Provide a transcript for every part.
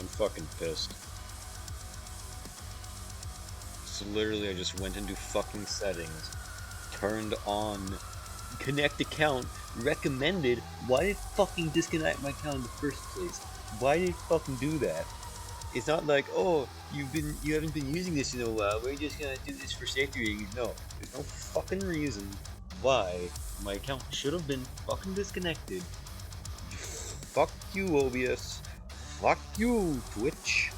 I'm fucking pissed. So literally I just went into fucking settings, turned on connect account, recommended. Why did it fucking disconnect my account in the first place? Why did it fucking do that? It's not like, oh, you haven't been using this in a while, we're just gonna do this for safety reasons. No, there's no fucking reason why my account should have been fucking disconnected. Fuck you, OBS. Fuck you, Twitch.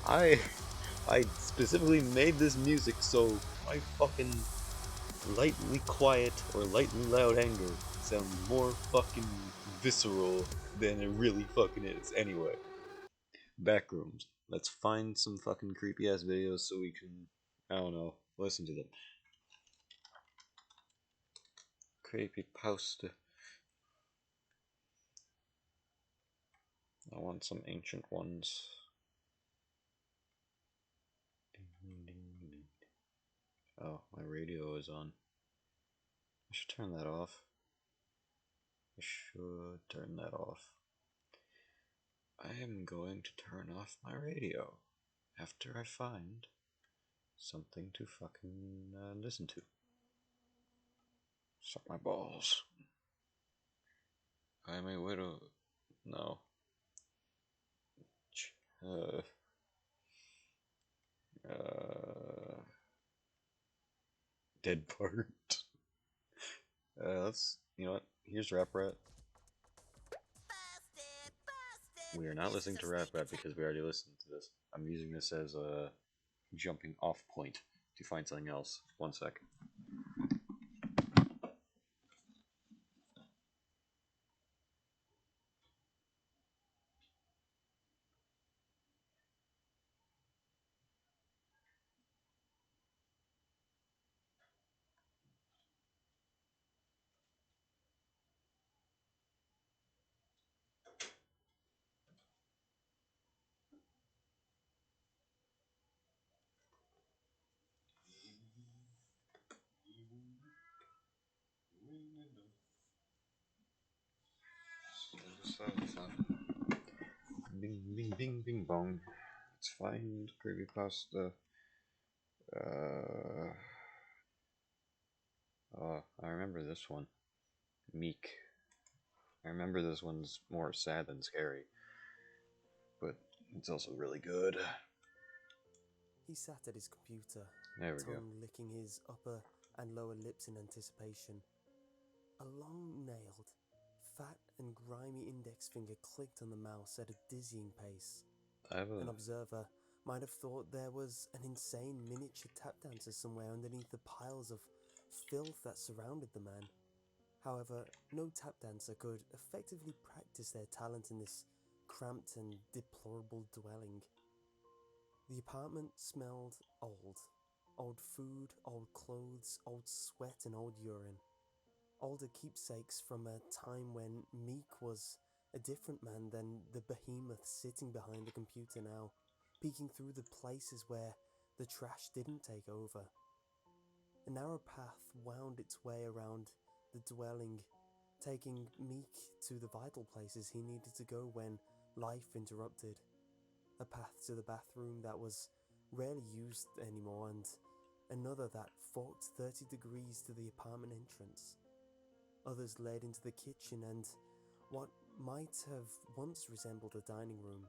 I I specifically made this music so my fucking lightly quiet or lightly loud anger sounds more fucking visceral than it really fucking is. Anyway, backrooms. Let's find some fucking creepy ass videos so we can, I don't know, listen to them. Creepy poster. I want some ancient ones. Oh, my radio is on. I should turn that off. I should turn that off. I am going to turn off my radio after I find something to fucking listen to. Suck my balls. I am a widow. No. Uh, uh, dead part. Let's. You know what? Here's Rap Rat. We are not listening to Rap Rat because we already listened to this. I'm using this as a jumping off point to find something else. 1 sec. Bing, bing, bing, bing, bong. Let's find creepypasta. Oh, I remember this one. Meek. I remember this one's more sad than scary, but it's also really good. He sat at his computer, There we go. tongue licking his upper and lower lips in anticipation. A long-nailed, fat and grimy index finger clicked on the mouse at a dizzying pace. An observer might have thought there was an insane miniature tap dancer somewhere underneath the piles of filth that surrounded the man. However, no tap dancer could effectively practice their talent in this cramped and deplorable dwelling. The apartment smelled old. Old food, old clothes, old sweat and old urine. Older keepsakes from a time when Meek was a different man than the behemoth sitting behind the computer now, peeking through the places where the trash didn't take over. A narrow path wound its way around the dwelling, taking Meek to the vital places he needed to go when life interrupted. A path to the bathroom that was rarely used anymore, and another that forked 30 degrees to the apartment entrance. Others led into the kitchen and what might have once resembled a dining room.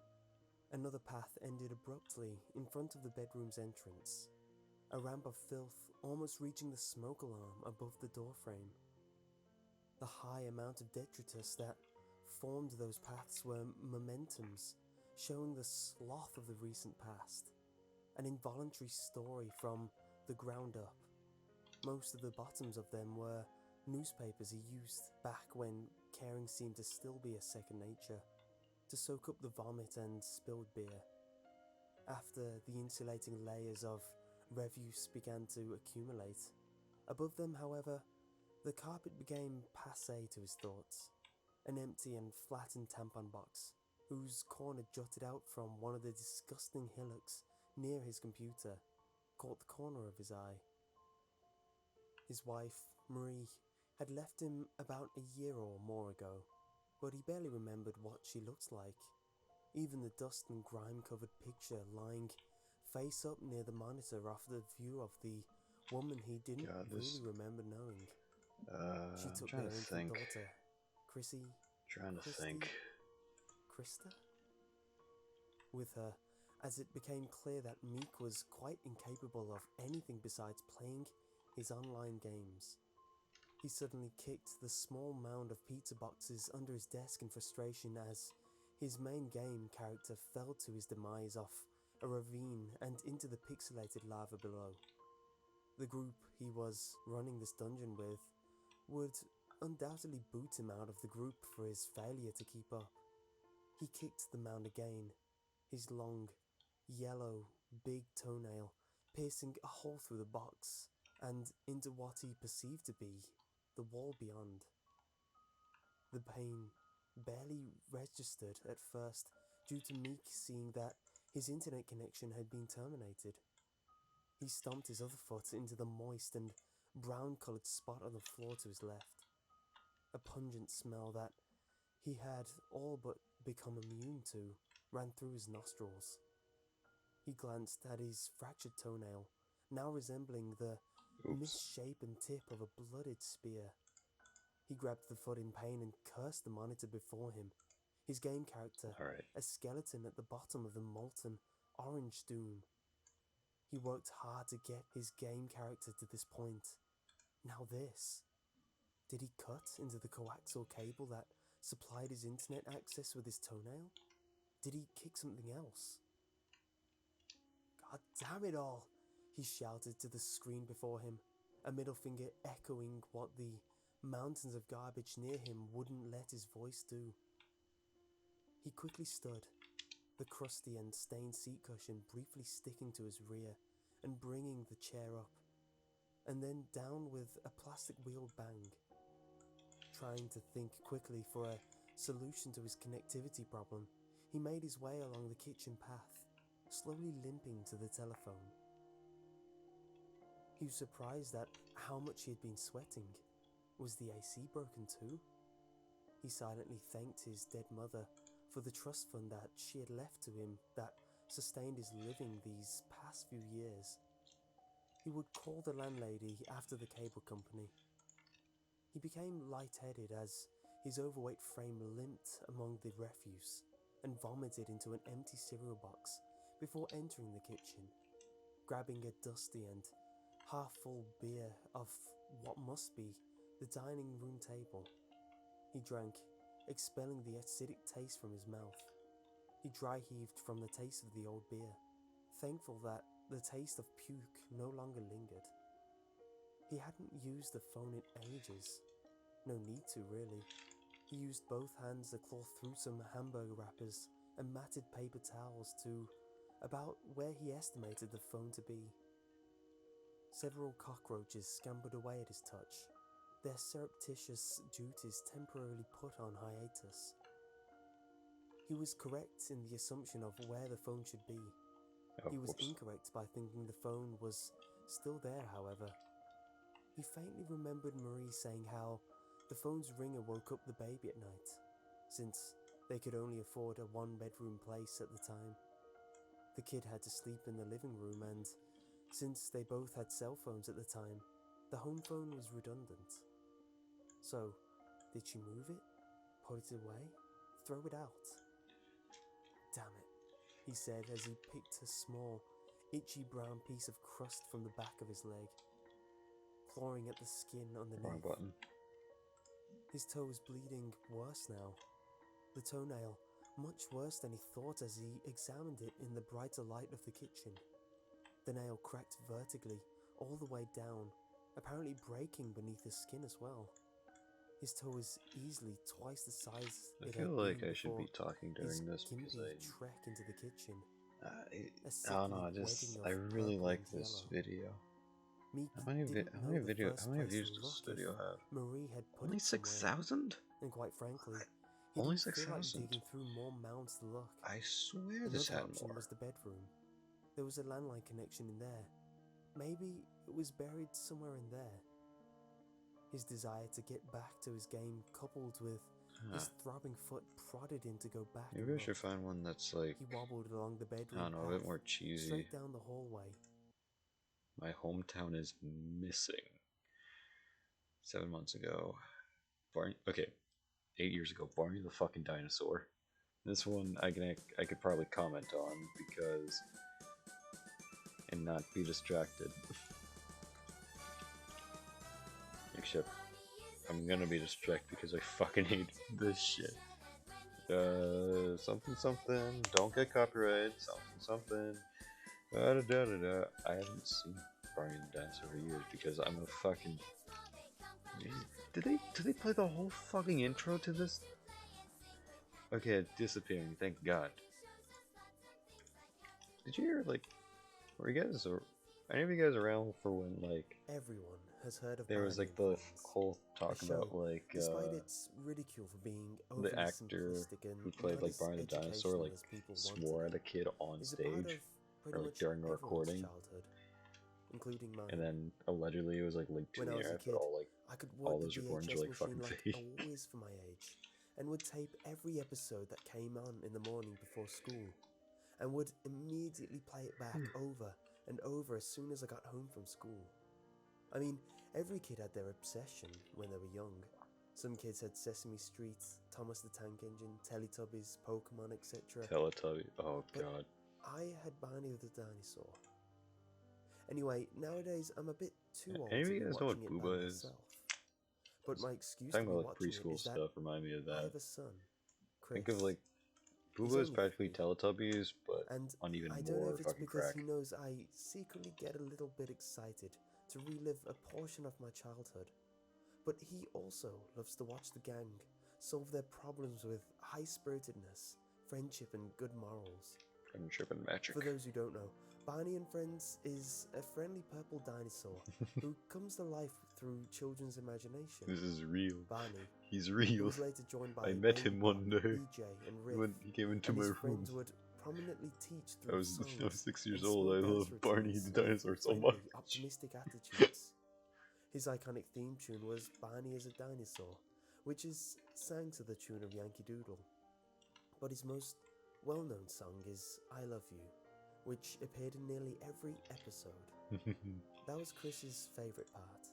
Another path ended abruptly in front of the bedroom's entrance, a ramp of filth almost reaching the smoke alarm above the doorframe. The high amount of detritus that formed those paths were momentums, showing the sloth of the recent past, an involuntary story from the ground up. Most of the bottoms of them were newspapers he used back when caring seemed to still be a second nature, to soak up the vomit and spilled beer. After the insulating layers of refuse began to accumulate, above them, however, the carpet became passé to his thoughts, an empty and flattened tampon box, whose corner jutted out from one of the disgusting hillocks near his computer, caught the corner of his eye. His wife, Marie, had left him about a year or more ago, but he barely remembered what she looked like. Even the dust and grime-covered picture lying face up near the monitor offered a view of the woman he didn't really remember knowing. She took their infant daughter, Krista, with her, as it became clear that Meek was quite incapable of anything besides playing his online games. He suddenly kicked the small mound of pizza boxes under his desk in frustration as his main game character fell to his demise off a ravine and into the pixelated lava below. The group he was running this dungeon with would undoubtedly boot him out of the group for his failure to keep up. He kicked the mound again, his long, yellow, big toenail piercing a hole through the box and into what he perceived to be the wall beyond. The pain barely registered at first due to Meek seeing that his internet connection had been terminated. He stomped his other foot into the moist and brown-coloured spot on the floor to his left. A pungent smell that he had all but become immune to ran through his nostrils. He glanced at his fractured toenail, now resembling the misshapen tip of a blooded spear. He grabbed the foot in pain and cursed the monitor before him, his game character, a skeleton at the bottom of the molten orange doom. He worked hard to get his game character to this point. Now this. Did he cut into the coaxial cable that supplied his internet access with his toenail? Did he kick something else? God damn it all, he shouted to the screen before him, a middle finger echoing what the mountains of garbage near him wouldn't let his voice do. He quickly stood, the crusty and stained seat cushion briefly sticking to his rear and bringing the chair up, and then down with a plastic wheel bang. Trying to think quickly for a solution to his connectivity problem, he made his way along the kitchen path, slowly limping to the telephone. He was surprised at how much he had been sweating. Was the AC broken too? He silently thanked his dead mother for the trust fund that she had left to him that sustained his living these past few years. He would call the landlady after the cable company. He became lightheaded as his overweight frame limped among the refuse and vomited into an empty cereal box before entering the kitchen, grabbing a dusty and half-full beer off what must be the dining room table. He drank, expelling the acidic taste from his mouth. He dry-heaved from the taste of the old beer, thankful that the taste of puke no longer lingered. He hadn't used the phone in ages. No need to, really. He used both hands to claw through some hamburger wrappers and matted paper towels to about where he estimated the phone to be. Several cockroaches scampered away at his touch, their surreptitious duties temporarily put on hiatus. He was correct in the assumption of where the phone should be. He was incorrect by thinking the phone was still there, however. He faintly remembered Marie saying how the phone's ringer woke up the baby at night, since they could only afford a one-bedroom place at the time. The kid had to sleep in the living room, and since they both had cell phones at the time, the home phone was redundant. So, did she move it? Put it away? Throw it out? Damn it, he said as he picked a small, itchy brown piece of crust from the back of his leg, clawing at the skin underneath. Wrong button. His toe was bleeding worse now. The toenail, much worse than he thought as he examined it in the brighter light of the kitchen. The nail cracked vertically, all the way down, apparently breaking beneath his skin as well. His toe was easily twice the size I it feel had like been I should be talking his during this because gimpy trek into the kitchen. I don't know. I really like this video. Meek How many views does look this video have? Marie had put Only it somewhere. 6,000? And quite frankly, he Only didn't feel like 6,000? digging through more mounds to look. I swear Another this had option more. was the bedroom. There was a landline connection in there. Maybe it was buried somewhere in there. His desire to get back to his game, coupled with His throbbing foot prodded him to go back. Maybe I should find one that's like, he wobbled along the bedroom I don't know, a bit more cheesy. straight down the hallway. My hometown is missing. 7 months ago. Barney, okay, 8 years ago, Barney the fucking dinosaur. This one I could probably comment on because and not be distracted. Except I'm gonna be distracted because I fucking hate this shit. Something something. Don't get copyrighted. Something something. Da da da da da. I haven't seen Barney the Dinosaur for years because I'm a fucking. Did they play the whole fucking intro to this? Okay, it's disappearing. Thank God. Did you hear like? Were you guys or any of you guys around for when like? Everyone has heard of. There was like the whole talk about like despite its ridicule for being the actor who played like Barney the Dinosaur like swore at a kid on stage or like during a recording, including mine. And then allegedly it was like linked to the internet, but all those recordings were like fucking fake. A whiz for my age, and would tape every episode that came on in the morning before school, and would immediately play it back over and over as soon as I got home from school. I mean, every kid had their obsession when they were young. Some kids had Sesame Street, Thomas the Tank Engine, Teletubbies, Pokemon, etc. Teletubbies, oh god. I had Barney the Dinosaur. Anyway, nowadays I'm a bit too old to be guys know what watching it Booba by is? myself. But my excuse Talking to be about like watching preschool it is that stuff remind me of I that. have a son, Chris. Think of like Booba is practically Teletubbies, but on even I don't know more if it's fucking because crack. he knows I secretly get a little bit excited to relive a portion of my childhood. But he also loves to watch the gang solve their problems with high-spiritedness, friendship and good morals. Friendship and magic. For those who don't know, Barney and Friends is a friendly purple dinosaur who comes to life through children's imagination. This is real. Barney. He's real. Was later joined by I met him one day EJ and Riff, when he came into my room. Friends would prominently teach through I was songs 6 years and old. small I dance love Barney routines the dinosaur with so friendly, much. optimistic attitudes. His iconic theme tune was Barney as a Dinosaur, which is sang to the tune of Yankee Doodle. But his most well-known song is I Love You, which appeared in nearly every episode. That was Chris's favourite part.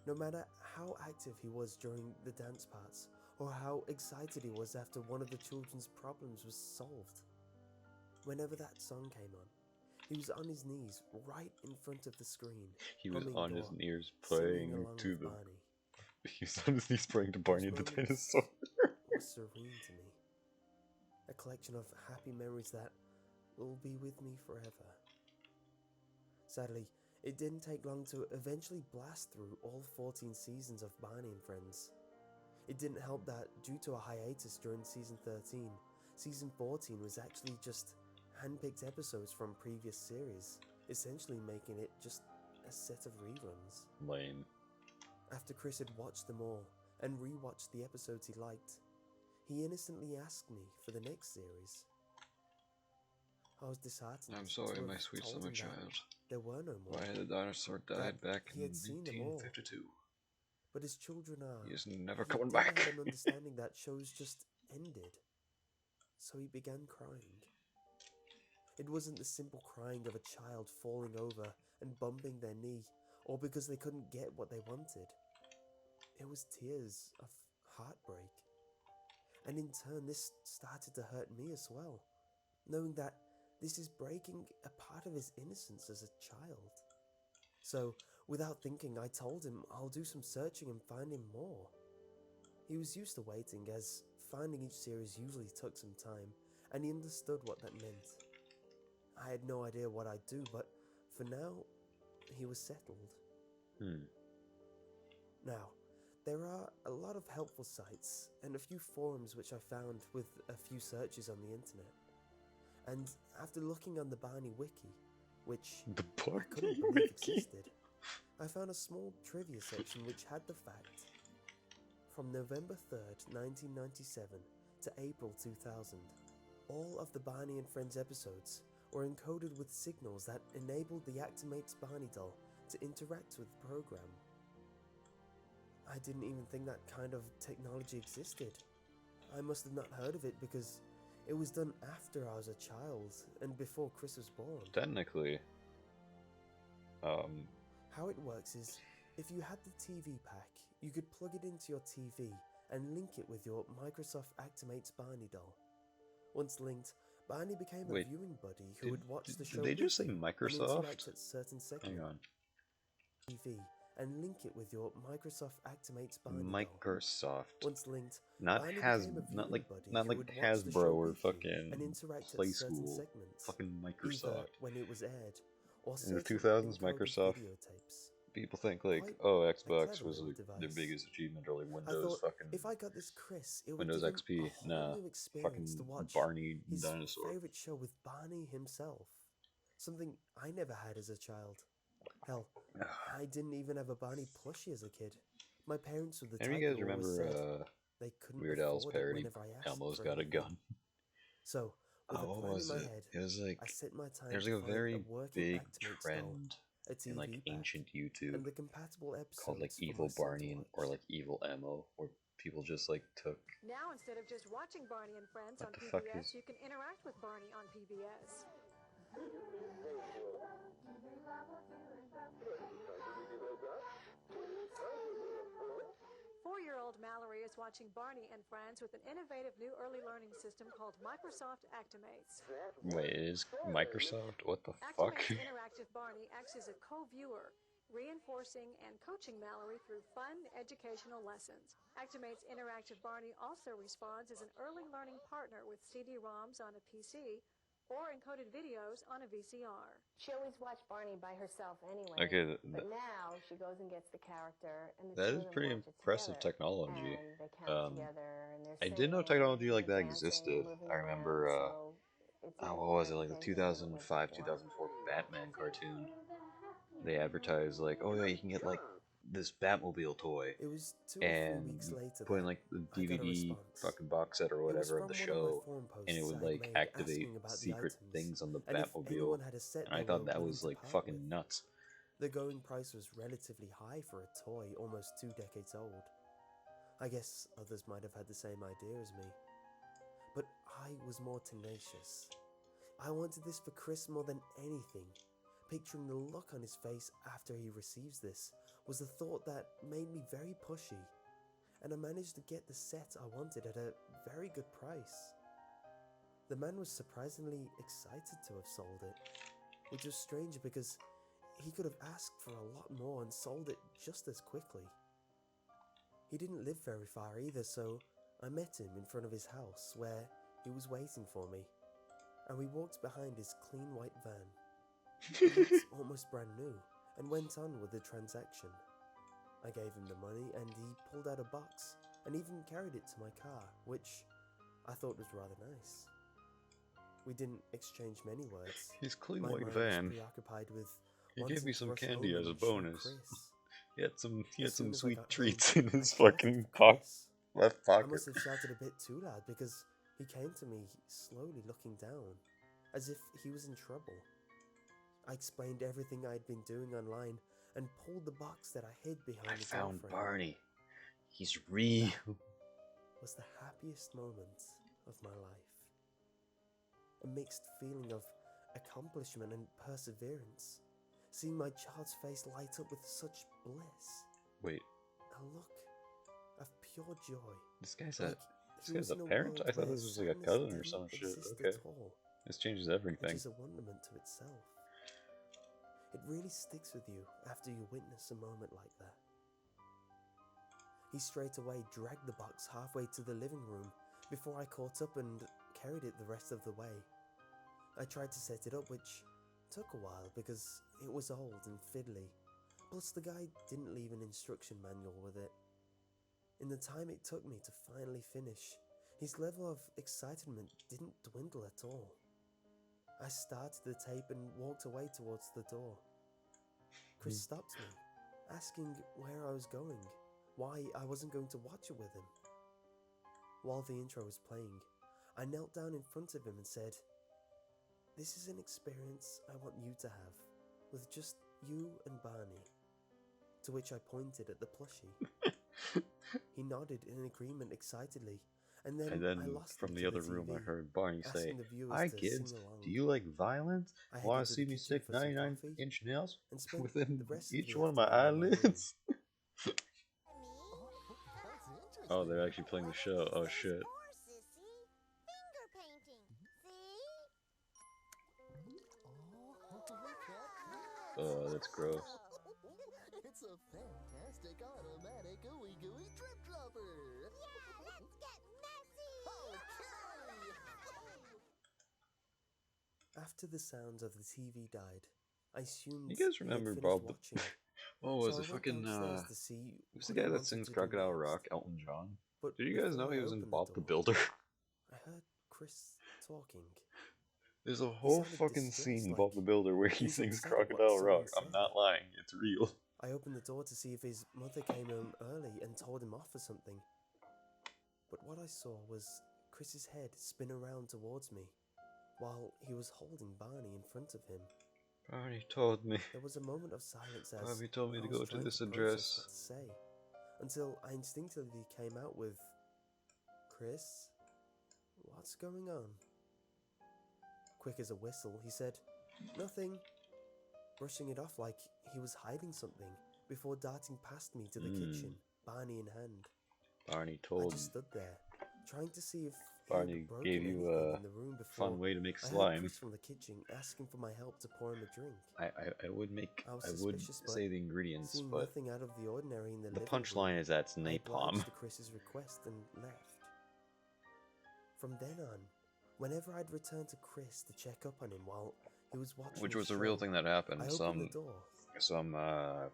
No matter how active he was during the dance parts, or how excited he was after one of the children's problems was solved. Whenever that song came on, he was on his knees right in front of the screen. He was on his knees praying to the. Barney. He was on his knees praying to Barney the dinosaur. Was serene to me. A collection of happy memories that will be with me forever. Sadly, it didn't take long to eventually blast through all 14 seasons of Barney and Friends. It didn't help that due to a hiatus during season 13, season 14 was actually just hand-picked episodes from previous series, essentially making it just a set of reruns. Lame. After Chris had watched them all and rewatched the episodes he liked, he innocently asked me for the next series. I was disheartened. I'm sorry, my sweet summer child. There were no more. Why the dinosaur died back in 1952. But his children are. He is never coming back. He had an understanding that shows just ended. So he began crying. It wasn't the simple crying of a child falling over and bumping their knee, or because they couldn't get what they wanted. It was tears of heartbreak. And in turn, this started to hurt me as well, knowing that this is breaking a part of his innocence as a child. So, without thinking, I told him I'll do some searching and find him more. He was used to waiting, as finding each series usually took some time, and he understood what that meant. I had no idea what I'd do, but for now, he was settled. Now, there are a lot of helpful sites and a few forums which I found with a few searches on the internet. And after looking on the Barney Wiki, which I couldn't believe existed, I found a small trivia section which had the fact: from November 3rd, 1997 to April 2000, all of the Barney and Friends episodes were encoded with signals that enabled the Actimates Barney doll to interact with the program. I didn't even think that kind of technology existed, I must have not heard of it because it was done after I was a child and before Chris was born. Technically. How it works is, if you had the TV pack, you could plug it into your TV and link it with your Microsoft Actimates Barney doll. Once linked, Barney became a viewing buddy who would watch the show Did they just say and Microsoft? interact at certain segments. Hang on. TV and link it with your Microsoft Actimates Barney Microsoft. doll. Once linked, not Barney not like buddy Hasbro or fucking and interact Play at certain School. segments, Fucking Microsoft. either when it was aired or In the certain 2000s, encoded Microsoft. videotapes. People think like, Quite oh, a Xbox clever was little like their device. biggest achievement, or like I Windows thought fucking if I got this Chris, it would Windows give him XP. a whole Nah, new experience fucking to watch Barney his dinosaur. favorite show with Barney himself. Something I never had as a child. Hell, I didn't even have a Barney plushie as a kid. My parents were the type Any of you guys who always remember said they couldn't Weird Al's afford it parody? whenever I asked Elmo's for got a anything. gun. So, with a What plan was in my it? head, It was like I set my time there's to like a find very a working big Actimates trend doll, a TV in like pack, ancient YouTube and the compatible episodes called like for Evil my son to Barney or watch. like Evil Emo, where people just like took. Now, instead of just watching Barney and Friends What on the fuck PBS, is- you can interact with Barney on PBS. 4-year-old Mallory is watching Barney and Friends with an innovative new early learning system called Microsoft Actimates. Wait, it is Microsoft? What the fuck? Actimates Interactive Barney acts as a co-viewer, reinforcing and coaching Mallory through fun, educational lessons. Actimates Interactive Barney also responds as an early learning partner with CD-ROMs on a PC or encoded videos on a VCR. She always watched Barney by herself anyway. Okay, but now she goes and gets the character, and the that is two of them pretty watch it impressive together, technology. And they count together, and they're I didn't know singing, technology like that dancing, existed. moving I remember, around, so it's what was it, like the 2005, 2004 Batman cartoon? They advertised like, oh yeah, you can get like this Batmobile toy, It was 2 or 3 and weeks later put in that like the I got a DVD response. fucking box set or It was whatever of from the one of my show, forum posts and it would I'd like made activate asking about the secret items, things on the and if Batmobile, anyone had a set and I they thought were that willing was to like part fucking with. nuts. The going price was relatively high for a toy almost 2 decades old. I guess others might have had the same idea as me. But I was more tenacious. I wanted this for Chris more than anything. Picturing the look on his face after he receives this was the thought that made me very pushy, and I managed to get the set I wanted at a very good price. The man was surprisingly excited to have sold it, which was strange because he could have asked for a lot more and sold it just as quickly. He didn't live very far either, so I met him in front of his house where he was waiting for me, and we walked behind his clean white van. It looked almost brand new, and went on with the transaction. I gave him the money, and he pulled out a box and even carried it to my car, which I thought was rather nice. We didn't exchange many words. His clean My white mind van. was preoccupied with He wanting gave me to some rush candy home as a and show bonus. Chris. He had some As soon as I sweet got home, treats in I his shouted fucking for Chris. left I pocket. must have shouted a bit too loud because he came to me slowly looking down, as if he was in trouble. I explained everything I'd been doing online and pulled the box that I hid behind I the found doorframe. Barney. He's real. Was the happiest moment of my life. A mixed feeling of accomplishment and perseverance, seeing my child's face light up with such bliss. Wait, A look of pure joy. this guy's Like this he guy's was a in parent? world I thought where this was like a sadness cousin or didn't some shit. exist Okay, at all, this changes which everything. is a wonderment to itself. It really sticks with you after you witness a moment like that. He straight away dragged the box halfway to the living room before I caught up and carried it the rest of the way. I tried to set it up, which took a while because it was old and fiddly, plus the guy didn't leave an instruction manual with it. In the time it took me to finally finish, his level of excitement didn't dwindle at all. I started the tape and walked away towards the door. Chris stopped me, asking where I was going, why I wasn't going to watch it with him. While the intro was playing, I knelt down in front of him and said, "This is an experience I want you to have, with just you and Barney," to which I pointed at the plushie. He nodded in agreement excitedly, And then I lost from them the to other the room, I TV, heard Barney say, asking the viewers "Hi to kids, sing along. do you like violence? I Want headed to to see the me kitchen stick for some 99-inch coffee nails and spent within the rest of each the one of my afternoon in my room. eyelids?" That's Oh, they're actually playing the show. Oh shit. Finger painting. See? Oh, that's gross. It's a fantastic automatic ooey gooey drip dropper. Yeah, let's get messy. Okay. After the sounds of the TV died, I assumed You guys he had remember finished Bob watching. what was So I it? went Fucking downstairs to see who's the what he guy that wanted sings to do Crocodile next. Rock? Elton John. But Did you guys know before he I was in opened Bob the door, Builder? I heard Chris talking. There's a He whole sounded fucking distressed, scene in like Bob the Builder where he he's sings upset at what Crocodile someone Rock. I'm said. not lying, it's real. I opened the door to see if his mother came home early and told him off for something. But what I saw was Chris's head spin around towards me, while he was holding Barney in front of him. Barney told me. There was a moment of silence as Bobby told me I to was go to trying this process address. what to say, until I instinctively came out with, "Chris, what's going on?" Quick as a whistle, he said, "Nothing," brushing it off like he was hiding something before darting past me to the kitchen, Barney in hand. Barney I told just stood there, trying to see if Barney he had broken gave you anything a in the room before fun way to make I heard slime. Chris from the kitchen asking for my help to pour him a drink. I would make I was I would suspicious, but say the ingredients, seeing but nothing out of the ordinary in the the living punchline room, is that it's I napalm. obliged to Chris's request and left. From then on, whenever I'd return to Chris to check up on him while he was watching Which the was a real show, thing that happened. I opened the door. Some But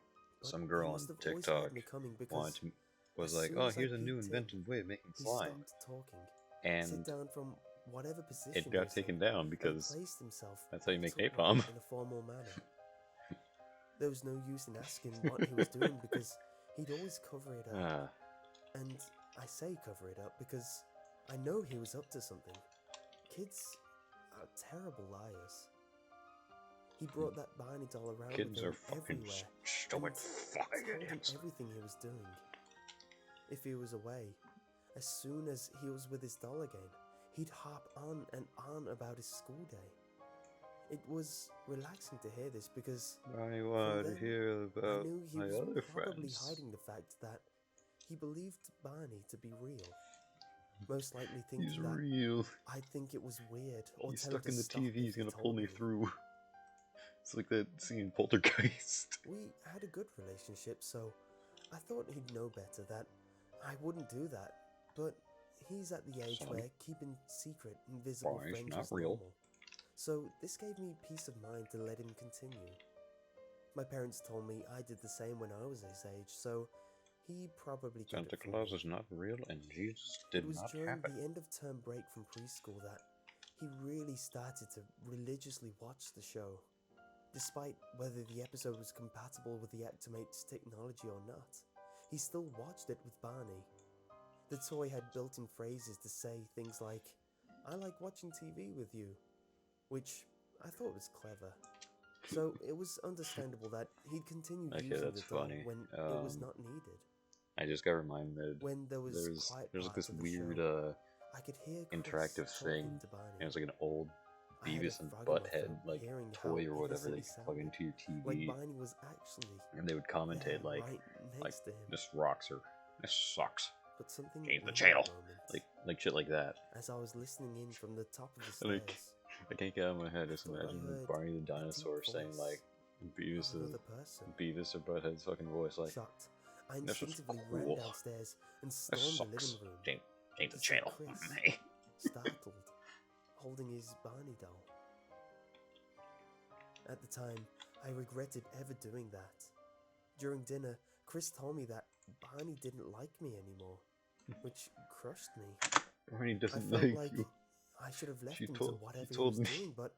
girl he on must have always TikTok heard me coming because wanted to, was as like, soon "Oh, as I here's a new peeked in, inventive way of making he slime," stopped talking, and sit down from whatever position it he got was taken in, down and because placed himself that's how you make upright napalm. in a formal manner. There was no use in asking what he was doing because he'd always cover it up. And I say cover it up because I know he was up to something. Kids are terrible liars. He brought that Barney doll around Kids with him are fucking everywhere stupid and told him faggots. everything he was doing. If he was away, as soon as he was with his doll again, he'd harp on and on about his school day. It was relaxing to hear this because I from wanted to then, hear I about knew he my was other probably friends. hiding the fact that he believed Barney to be real. Most likely thinking He's that real. I'd think it was weird or He's tell him stuck to in the stop TV. if He's he gonna told pull me through. It's like that scene in Poltergeist. We had a good relationship, so I thought he'd know better that I wouldn't do that. But he's at the age Son. where keeping secret invisible Barney's friends not was real. normal. So this gave me peace of mind to let him continue. My parents told me I did the same when I was his age, so he probably did Santa it for Claus me. is not real, and Jesus It did was not during happen. the end of term break from preschool that he really started to religiously watch the show. Despite whether the episode was compatible with the Actimate's technology or not, he still watched it with Barney. The toy had built-in phrases to say things like, "I like watching TV with you," which I thought was clever. So it was understandable that he'd continue Okay, using that's the doll funny. when it was not needed. I just got reminded. When there was quiet There's like parts this of the weird show, I could hear Chris interactive talking thing, to Barney. and it's like an old I had a Beavis and frog in my Butthead throat like hearing toy how or whatever innocent they he could plug sounded, into your like TV, Barney was actually and they would commentate there, like, right next to him. "This rocks her, this sucks, But something change the weird channel," moment, like shit like that. as I was listening in from the top of the stairs, Like, I can't get out of my head. Just I thought I imagine heard Barney the a deep dinosaur saying voice like of another person. Beavis or Butthead's fucking voice, like, Shocked, I "This is instinctively cool. ran downstairs and This stormed the sucks. living room Change the to see channel." Chris, Hey. startled, holding his Barney doll. At the time, I regretted ever doing that. During dinner, Chris told me that Barney didn't like me anymore, which crushed me. Barney I doesn't felt like like you. I should have left She him told- to whatever he he told was me. doing, but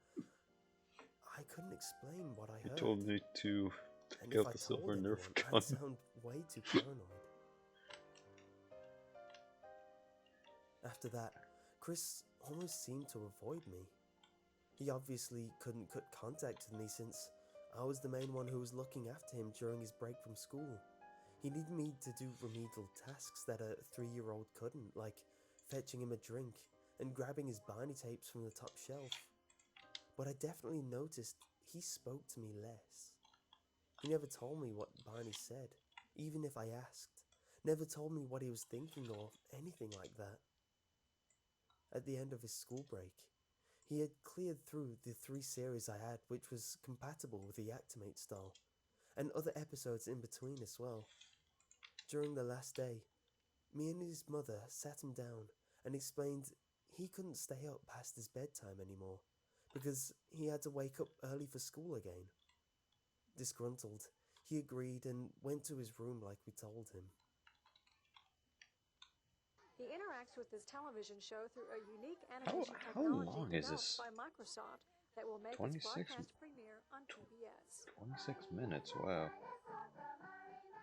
I couldn't explain what I He heard. told me to and take if out I the told silver anyone, Nerf I'd gun. sound way too paranoid. After that, Chris almost seemed to avoid me. He obviously couldn't cut contact with me since I was the main one who was looking after him during his break from school. He needed me to do remedial tasks that a 3-year-old couldn't, like fetching him a drink, and grabbing his Barney tapes from the top shelf. But I definitely noticed he spoke to me less. He never told me what Barney said, even if I asked. Never told me what he was thinking or anything like that. At the end of his school break, he had cleared through the 3 series I had, which was compatible with the Actimate style, and other episodes in between as well. During the last day, me and his mother sat him down and explained he couldn't stay up past his bedtime anymore because he had to wake up early for school again. Disgruntled, he agreed and went to his room like we told him. He interacts with this television show through a unique animation How technology long is developed this? by Microsoft that will make 26 its broadcast premiere on PBS. 26 minutes, wow.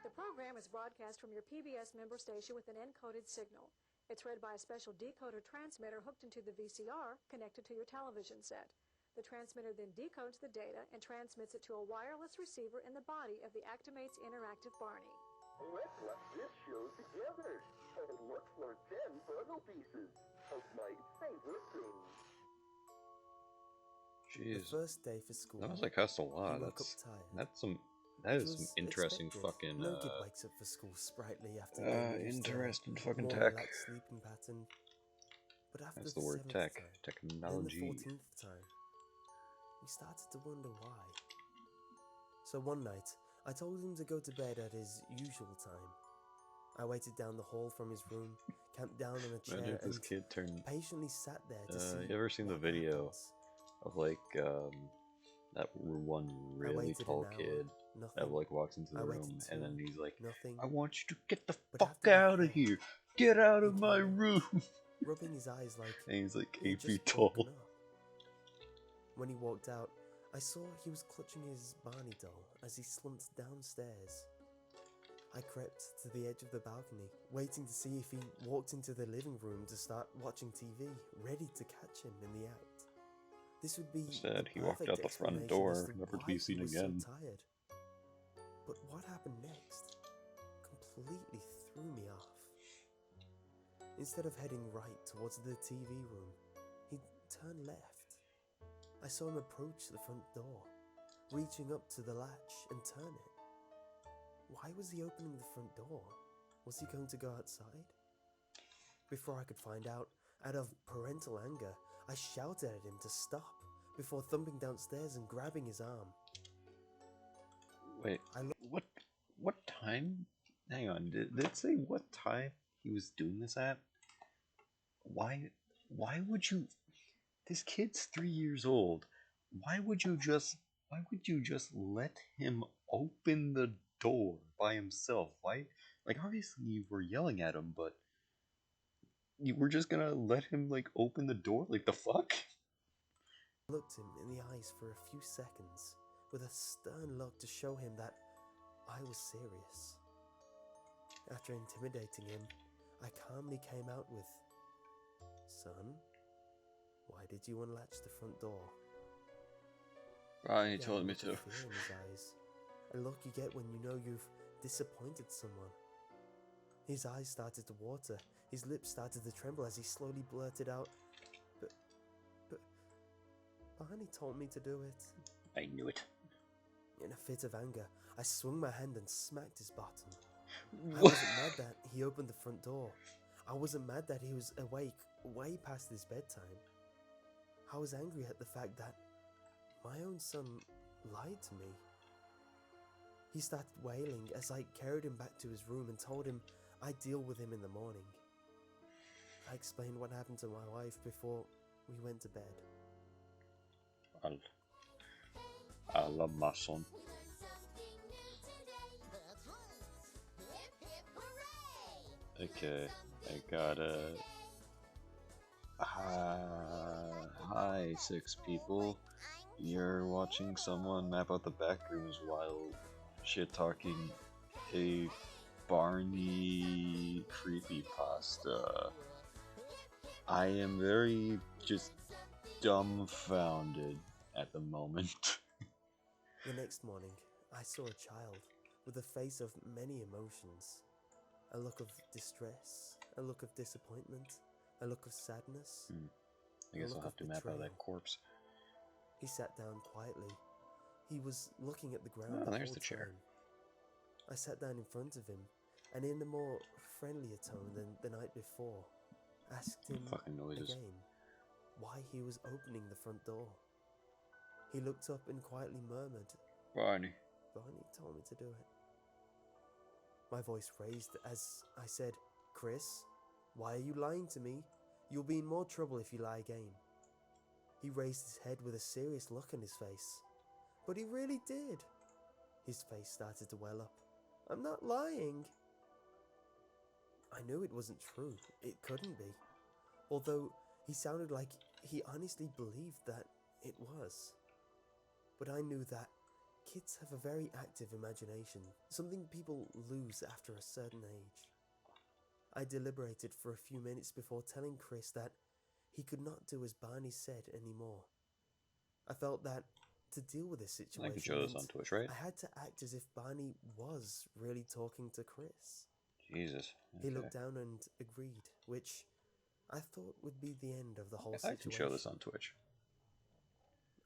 The program is broadcast from your PBS member station with an encoded signal. It's read by a special decoder transmitter hooked into the VCR connected to your television set. The transmitter then decodes the data and transmits it to a wireless receiver in the body of the Actimates interactive Barney. Let's watch this show together and look for 10 puzzle pieces of my favorite things. Jeez. The first day for school, That was like cost a lot. he woke up tired. That is some interesting fucking No kid wakes up for school sprightly after interesting fucking more tech. relaxed sleeping pattern. But after That's the the word 7th tech. time, then Technology. the 14th time, we started to wonder why. So one night, I told him to go to bed at his usual time. I waited down the hall from his room, camped down on a chair, Imagine if this and kid turned. patiently sat there to see. You ever seen the what video happens. of like that one really waited tall an hour, kid nothing. that like walks into the I room waited and then 2, he's like, nothing. "I want you to get the But fuck after the out of 4th, here! Get out of he my came out, room!" rubbing his eyes like And he's like he had 8 feet just tall. woken up. When he walked out, I saw he was clutching his Barney doll as he slumped downstairs. I crept to the edge of the balcony, waiting to see if he walked into the living room to start watching TV, ready to catch him in the act. This would be Instead, the he walked perfect out the front explanation door, as to never to why be he seen was again. so tired. But what happened next completely threw me off. Instead of heading right towards the TV room, he turned left. I saw him approach the front door, reaching up to the latch and turn it. Why was he opening the front door? Was he going to go outside? Before I could find out of parental anger, I shouted at him to stop before thumping downstairs and grabbing his arm. Wait, what time? Hang on, did it say what time he was doing this at? Why would you? This kid's 3 years old. Why would you just let him open the door by himself? Why? Like, obviously you were yelling at him, but you were just gonna let him like open the door? Like, the fuck? I looked him in the eyes for a few seconds with a stern look to show him that I was serious. After intimidating him, I calmly came out with, "Son, why did you unlatch the front door?" He told me to. Fear in his eyes, a look you get when you know you've disappointed someone. His eyes started to water, his lips started to tremble as he slowly blurted out, But Barney told me to do it." I knew it. In a fit of anger, I swung my hand and smacked his bottom. I What? wasn't mad that he opened the front door. I wasn't mad that he was awake way past his bedtime. I was angry at the fact that my own son lied to me. He started wailing as I carried him back to his room and told him I'd deal with him in the morning. I explained what happened to my wife before we went to bed. I love my son. Okay, I gotta. Hi, 6 people. You're watching someone map out the backrooms while shit talking a Barney creepypasta. I am very just dumbfounded at the moment. The next morning, I saw a child with a face of many emotions. A look of distress, a look of disappointment, a look of sadness, I guess I'll have to map out that corpse. He sat down quietly. He was looking at the ground Oh, the there's whole the chair. time. I sat down in front of him, and in a more friendlier tone than the night before, asked him again why he was opening the front door. He looked up and quietly murmured, Barney. Barney told me to do it. My voice raised as I said, Chris, why are you lying to me? You'll be in more trouble if you lie again. He raised his head with a serious look on his face. But he really did. His face started to well up. I'm not lying. I knew it wasn't true. It couldn't be. Although he sounded like he honestly believed that it was. But I knew that kids have a very active imagination, something people lose after a certain age. I deliberated for a few minutes before telling Chris that he could not do as Barney said anymore. I felt that to deal with this situation, I can show this on Twitch, right? I had to act as if Barney was really talking to Chris. Jesus. Okay. He looked down and agreed, which I thought would be the end of the whole situation. I can show this on Twitch.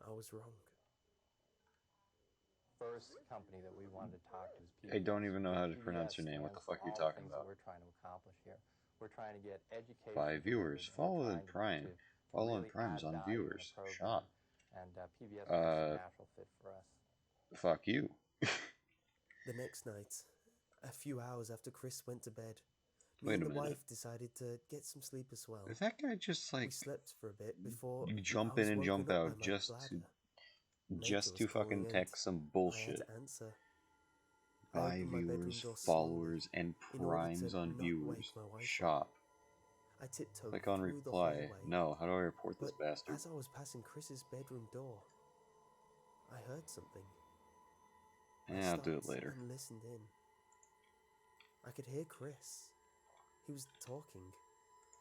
I was wrong. First company that we wanted to talk to is PBS. I don't even know how to pronounce your name. What the fuck are you talking about? We're trying to accomplish here. We're trying to get education. 5 viewers. Follow in Prime. Follow in Prime's on viewers. Shop. And PBS was a natural fit for us. Fuck you. The next night, a few hours after Chris went to bed, me and the wife decided to get some sleep as well. Is that guy just like... We slept for a bit before... You jump in and jump out just to fucking text some bullshit. 5 viewers, followers, and Primes on viewers. Shop. I tiptoed Click on reply. No, how do I report this bastard? As I was passing Chris's bedroom door, I heard something. Yeah, I'll do it later. And listened in. I could hear Chris. He was talking,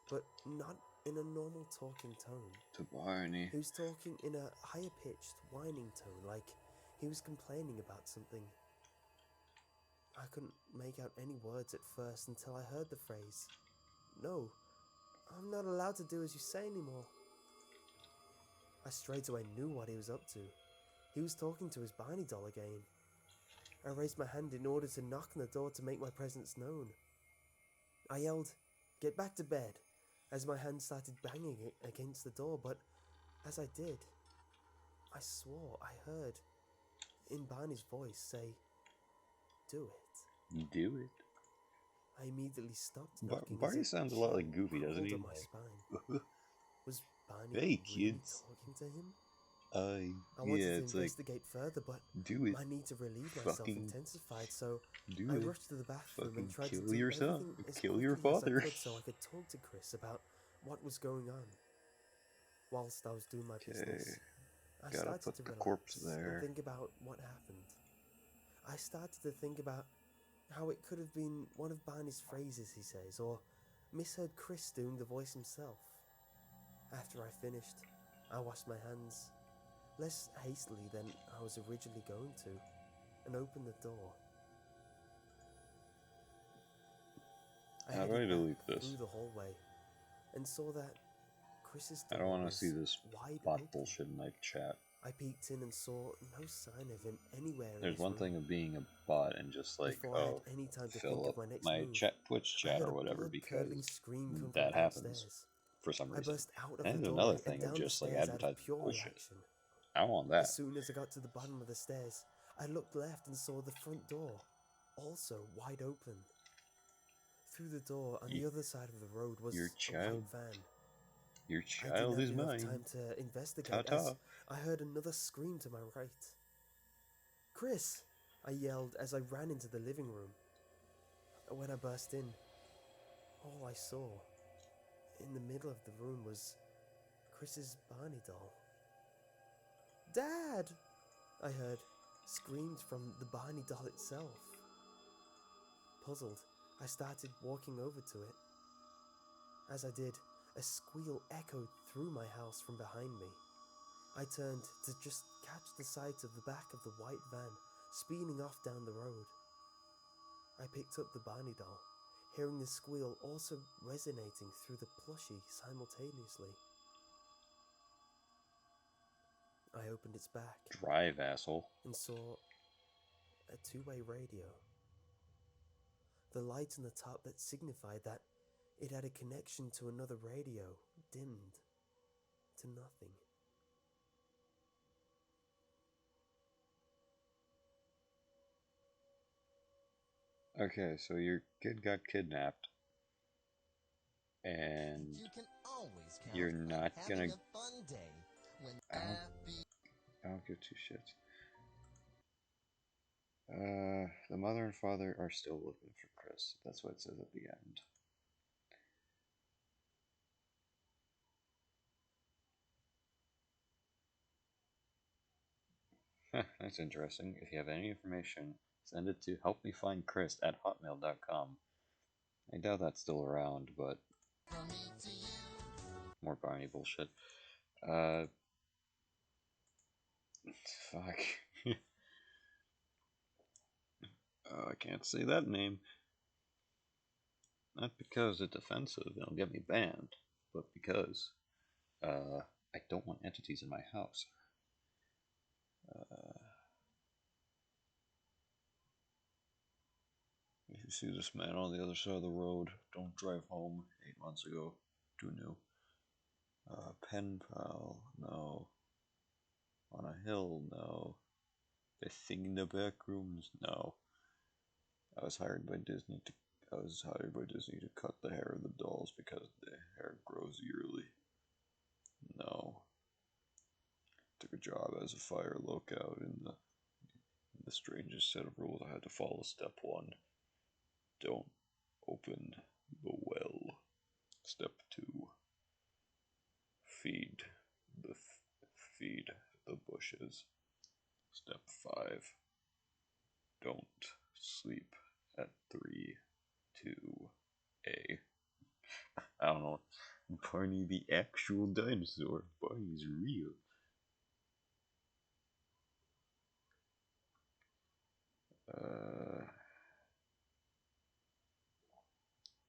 but not in a normal talking tone. To Barney. He was talking in a higher-pitched, whining tone, like he was complaining about something. I couldn't make out any words at first until I heard the phrase, "No, I'm not allowed to do as you say anymore." I straight away knew what he was up to. He was talking to his Barney doll again. I raised my hand in order to knock on the door to make my presence known. I yelled, "Get back to bed," as my hand started banging against the door, but as I did, I swore I heard, in Barney's voice, say, "Do it." Do it. I immediately stopped knocking. Barney sounds a lot like Goofy, doesn't he? My spine. Was Barney hey, really kids. talking to him? I wanted to it's investigate further, but do it. my need to relieve myself intensified, so do I it. rushed to the bathroom and tried to kill do yourself. everything as Kill your quickly as I father. could so I could talk to Chris about what was going on. Whilst I was doing my business, I Gotta started put to the relax corpse there. and think about what happened. I started to think about how it could have been one of Barney's phrases he says, or misheard Chris doing the voice himself. After I finished, I washed my hands, less hastily than I was originally going to, and opened the door. How do I delete this? Through the hallway, and saw that Chris's door I don't want to see this wide bot open. bullshit in my chat. I peeked in and saw no sign of him anywhere. There's one thing of being a bot and just like, fill up my Twitch chat or whatever, because that happens for some reason. And another thing of just like advertising bullshit. I want that. As soon as I got to the bottom of the stairs, I looked left and saw the front door, also wide open. Through the door on the other side of the road was a white van. Your child is mine. I didn't have time to investigate as I heard another scream to my right. "Chris!" I yelled as I ran into the living room. When I burst in, all I saw in the middle of the room was Chris's Barney doll. "Dad!" I heard, screamed from the Barney doll itself. Puzzled, I started walking over to it. As I did, a squeal echoed through my house from behind me. I turned to just catch the sight of the back of the white van speeding off down the road. I picked up the Barney doll, hearing the squeal also resonating through the plushie simultaneously. I opened its back. Drive, asshole. And saw a two-way radio. The light on the top that signified that it had a connection to another radio dimmed to nothing. Okay, so your kid got kidnapped, and You can always count you're on not having gonna. a fun day when I don't give two shits. The mother and father are still looking for Chris. That's what it says at the end. That's interesting. If you have any information, send it to helpmefindchris@hotmail.com. I doubt that's still around, but from me to you. more Barney bullshit. Fuck. I can't say that name. Not because it's offensive and it'll get me banned, but because I don't want entities in my house. If you see this man on the other side of the road, don't drive home. 8 months ago. Too new. Pen pal, no. On a hill, no. The thing in the backrooms, no. I was hired by Disney to cut the hair of the dolls because the hair grows yearly. No. Took a job as a fire lookout in the strangest set of rules. I had to follow step 1. Don't open the well. Step 2. Feed the bushes. Step 5. Don't sleep at 3-2-A. I don't know. Barney the actual dinosaur. Barney's real.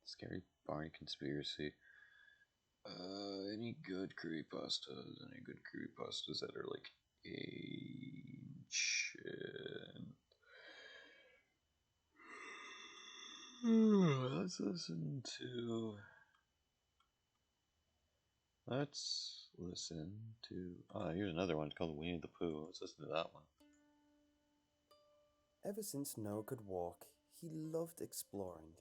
Scary Barney conspiracy. Any good creepypastas? Any good creepypastas that are like ancient? Let's listen to. Oh, here's another one. It's called Winnie the Pooh. Let's listen to that one. Ever since Noah could walk, he loved exploring.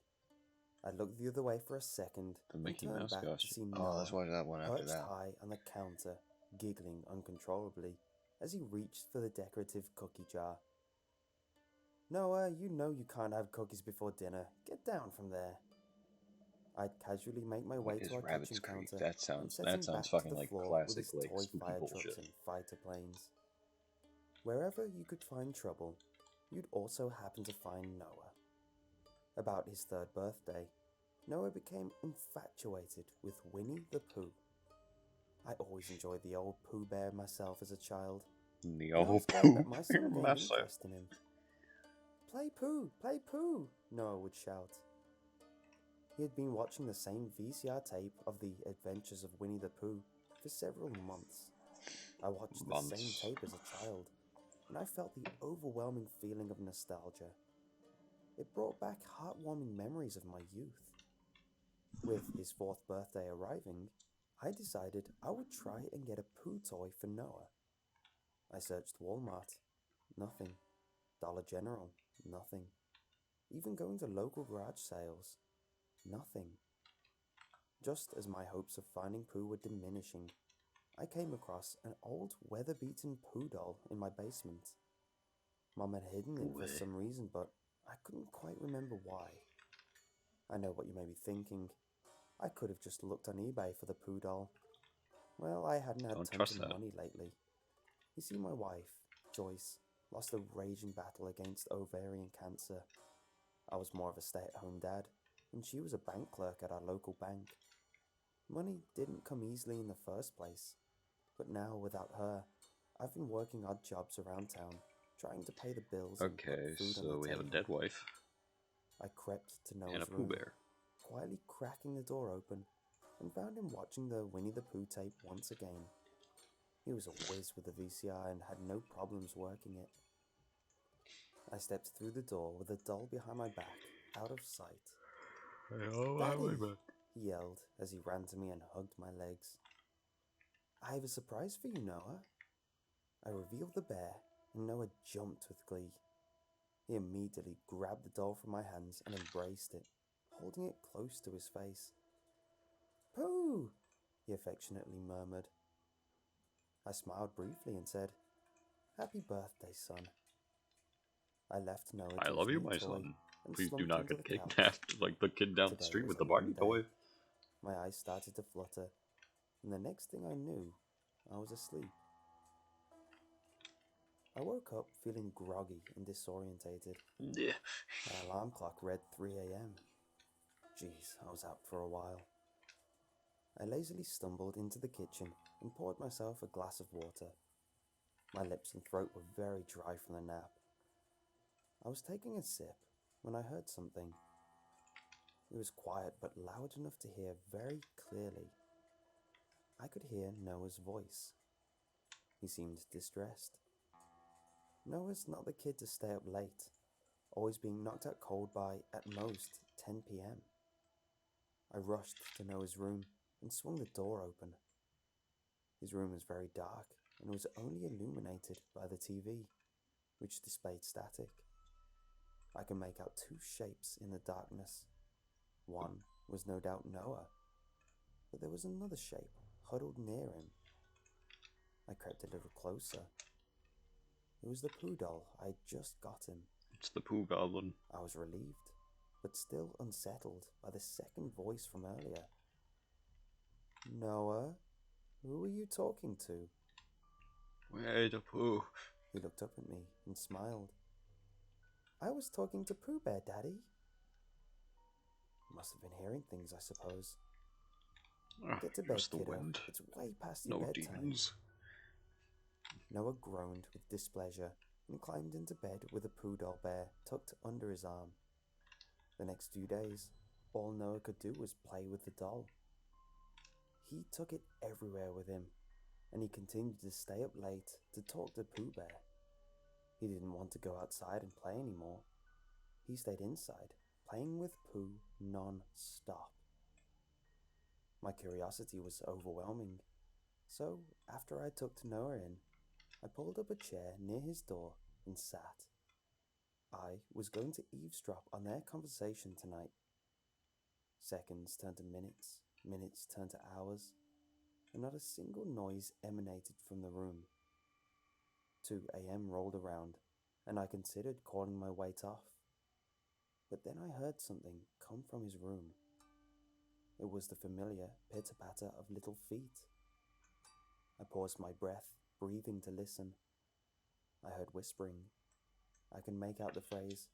I looked the other way for a second The and Mickey turned Mouse back costume. to see Oh, Noah let's watch that one after perched that. high on the counter, giggling uncontrollably as he reached for the decorative cookie jar. Noah, you know you can't have cookies before dinner. Get down from there. I'd casually make my way to our kitchen counter That and sounds set him back fucking to the like floor with classic his like toy spooky fire bullshit. trucks and fighter planes. Wherever you could find trouble, you'd also happen to find Noah. About his 3rd birthday, Noah became infatuated with Winnie the Pooh. I always enjoyed the old Pooh Bear myself as a child. The and I was old glad Pooh that my son gained myself. interest in him. Play Pooh, Noah would shout. He had been watching the same VCR tape of the adventures of Winnie the Pooh for several months. I watched the same tape as a child, and I felt the overwhelming feeling of nostalgia. It brought back heartwarming memories of my youth. With his 4th birthday arriving, I decided I would try and get a Pooh toy for Noah. I searched Walmart. Nothing. Dollar General. Nothing. Even going to local garage sales. Nothing. Just as my hopes of finding Pooh were diminishing, I came across an old weather-beaten Pooh doll in my basement. Mom had hidden it for some reason, but I couldn't quite remember why. I know what you may be thinking. I could have just looked on eBay for the Pooh doll. Well, I hadn't had tons of money lately. You see, my wife, Joyce, lost a raging battle against ovarian cancer. I was more of a stay-at-home dad, and she was a bank clerk at our local bank. Money didn't come easily in the first place, but now without her, I've been working odd jobs around town, trying to pay the bills and put food on the table. We have a dead wife. I crept to Noah's and a Pooh room. Bear. quietly cracking the door open and found him watching the Winnie the Pooh tape once again. He was a whiz with the VCR and had no problems working it. I stepped through the door with the doll behind my back, out of sight. "Daddy!" he yelled as he ran to me and hugged my legs. "I have a surprise for you, Noah." I revealed the bear, and Noah jumped with glee. He immediately grabbed the doll from my hands and embraced it, holding it close to his face. "Pooh!" he affectionately murmured. I smiled briefly and said, "Happy birthday, son." I left Noah I to love his you, new my toy son. and Please do slumped not into get the couch. kidnapped like the kid down the Today street was with a the long Barney toy. day. My eyes started to flutter, and the next thing I knew, I was asleep. I woke up feeling groggy and disorientated. Yeah. My alarm clock read 3 a.m. Jeez, I was up for a while. I lazily stumbled into the kitchen and poured myself a glass of water. My lips and throat were very dry from the nap. I was taking a sip when I heard something. It was quiet but loud enough to hear very clearly. I could hear Noah's voice. He seemed distressed. Noah's not the kid to stay up late, always being knocked out cold by, at most, 10 p.m. I rushed to Noah's room and swung the door open. His room was very dark and was only illuminated by the TV, which displayed static. I could make out two shapes in the darkness. One was no doubt Noah, but there was another shape huddled near him. I crept a little closer. It was the Pooh doll I had just got him. It's the Pooh Goblin. I was relieved, but still unsettled by the second voice from earlier. "Noah, who are you talking to?" Where's the Pooh? He looked up at me and smiled. "I was talking to Pooh Bear, Daddy." Must have been hearing things, I suppose. "Get to bed, Just the kiddo. wind. It's way past your No bedtime." demons. Noah groaned with displeasure and climbed into bed with a Pooh doll bear tucked under his arm. The next few days, all Noah could do was play with the doll. He took it everywhere with him, and he continued to stay up late to talk to Pooh Bear. He didn't want to go outside and play anymore. He stayed inside, playing with Pooh non-stop. My curiosity was overwhelming, so after I tucked Noah in, I pulled up a chair near his door and sat. I was going to eavesdrop on their conversation tonight. Seconds turned to minutes, minutes turned to hours, and not a single noise emanated from the room. 2 a.m. rolled around, and I considered calling my weight off. But then I heard something come from his room. It was the familiar pitter-patter of little feet. I paused my breath, breathing to listen. I heard whispering. I can make out the phrase,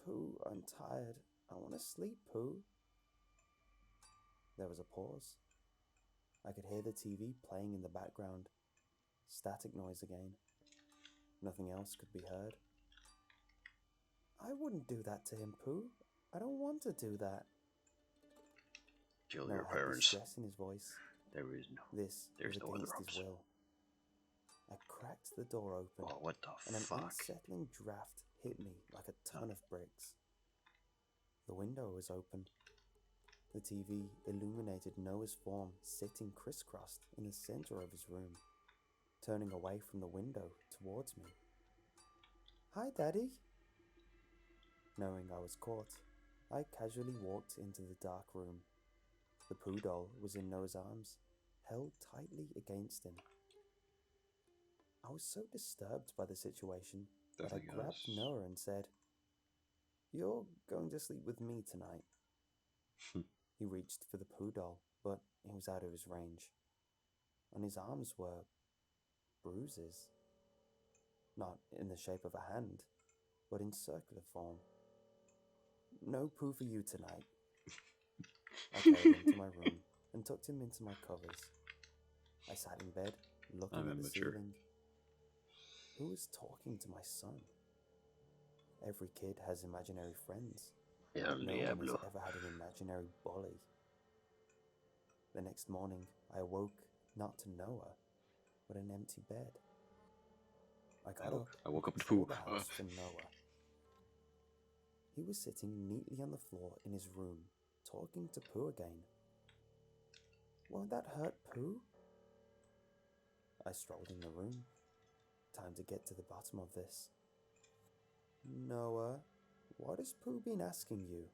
"Pooh, I'm tired. I want to sleep, Pooh." There was a pause. I could hear the TV playing in the background. Static noise again. Nothing else could be heard. "I wouldn't do that to him, Pooh. I don't want to do that." Kill Noah your had parents. distress in his voice. There's This no was other against his option. will. I cracked the door open, Oh, what the and an fuck? unsettling draft hit me like a ton of bricks. The window was open. The TV illuminated Noah's form sitting crisscrossed in the center of his room, turning away from the window towards me. "Hi, Daddy." Knowing I was caught, I casually walked into the dark room. The Pooh doll was in Noah's arms, held tightly against him. I was so disturbed by the situation that I grabbed Noah and said, "You're going to sleep with me tonight." He reached for the Pooh doll, but it was out of his range. On his arms were bruises. Not in the shape of a hand, but in circular form. "No Pooh for you tonight." I carried him to my room and tucked him into my covers. I sat in bed, looking at the ceiling. Who was talking to my son? Every kid has imaginary friends, No one has ever had an imaginary bully. The next morning, I awoke not to Noah, but an empty bed. I got up I woke and up to controlled poo. the house for Noah. He was sitting neatly on the floor in his room, talking to Pooh again. Won't that hurt Pooh? I strolled in the room. Time to get to the bottom of this. Noah, what has Pooh been asking you?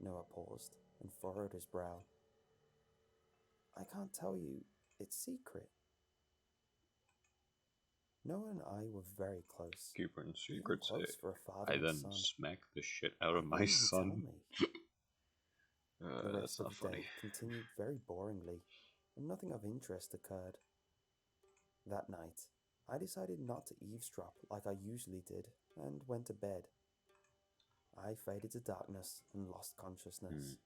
Noah paused and furrowed his brow. I can't tell you. It's secret. Noah and I were very close. Keeping secrets. Close for a father I and then son. smacked the shit out of Why my didn't he son. tell me? The That's rest of not the funny. day continued very boringly, and nothing of interest occurred. That night, I decided not to eavesdrop like I usually did, and went to bed. I faded to darkness and lost consciousness.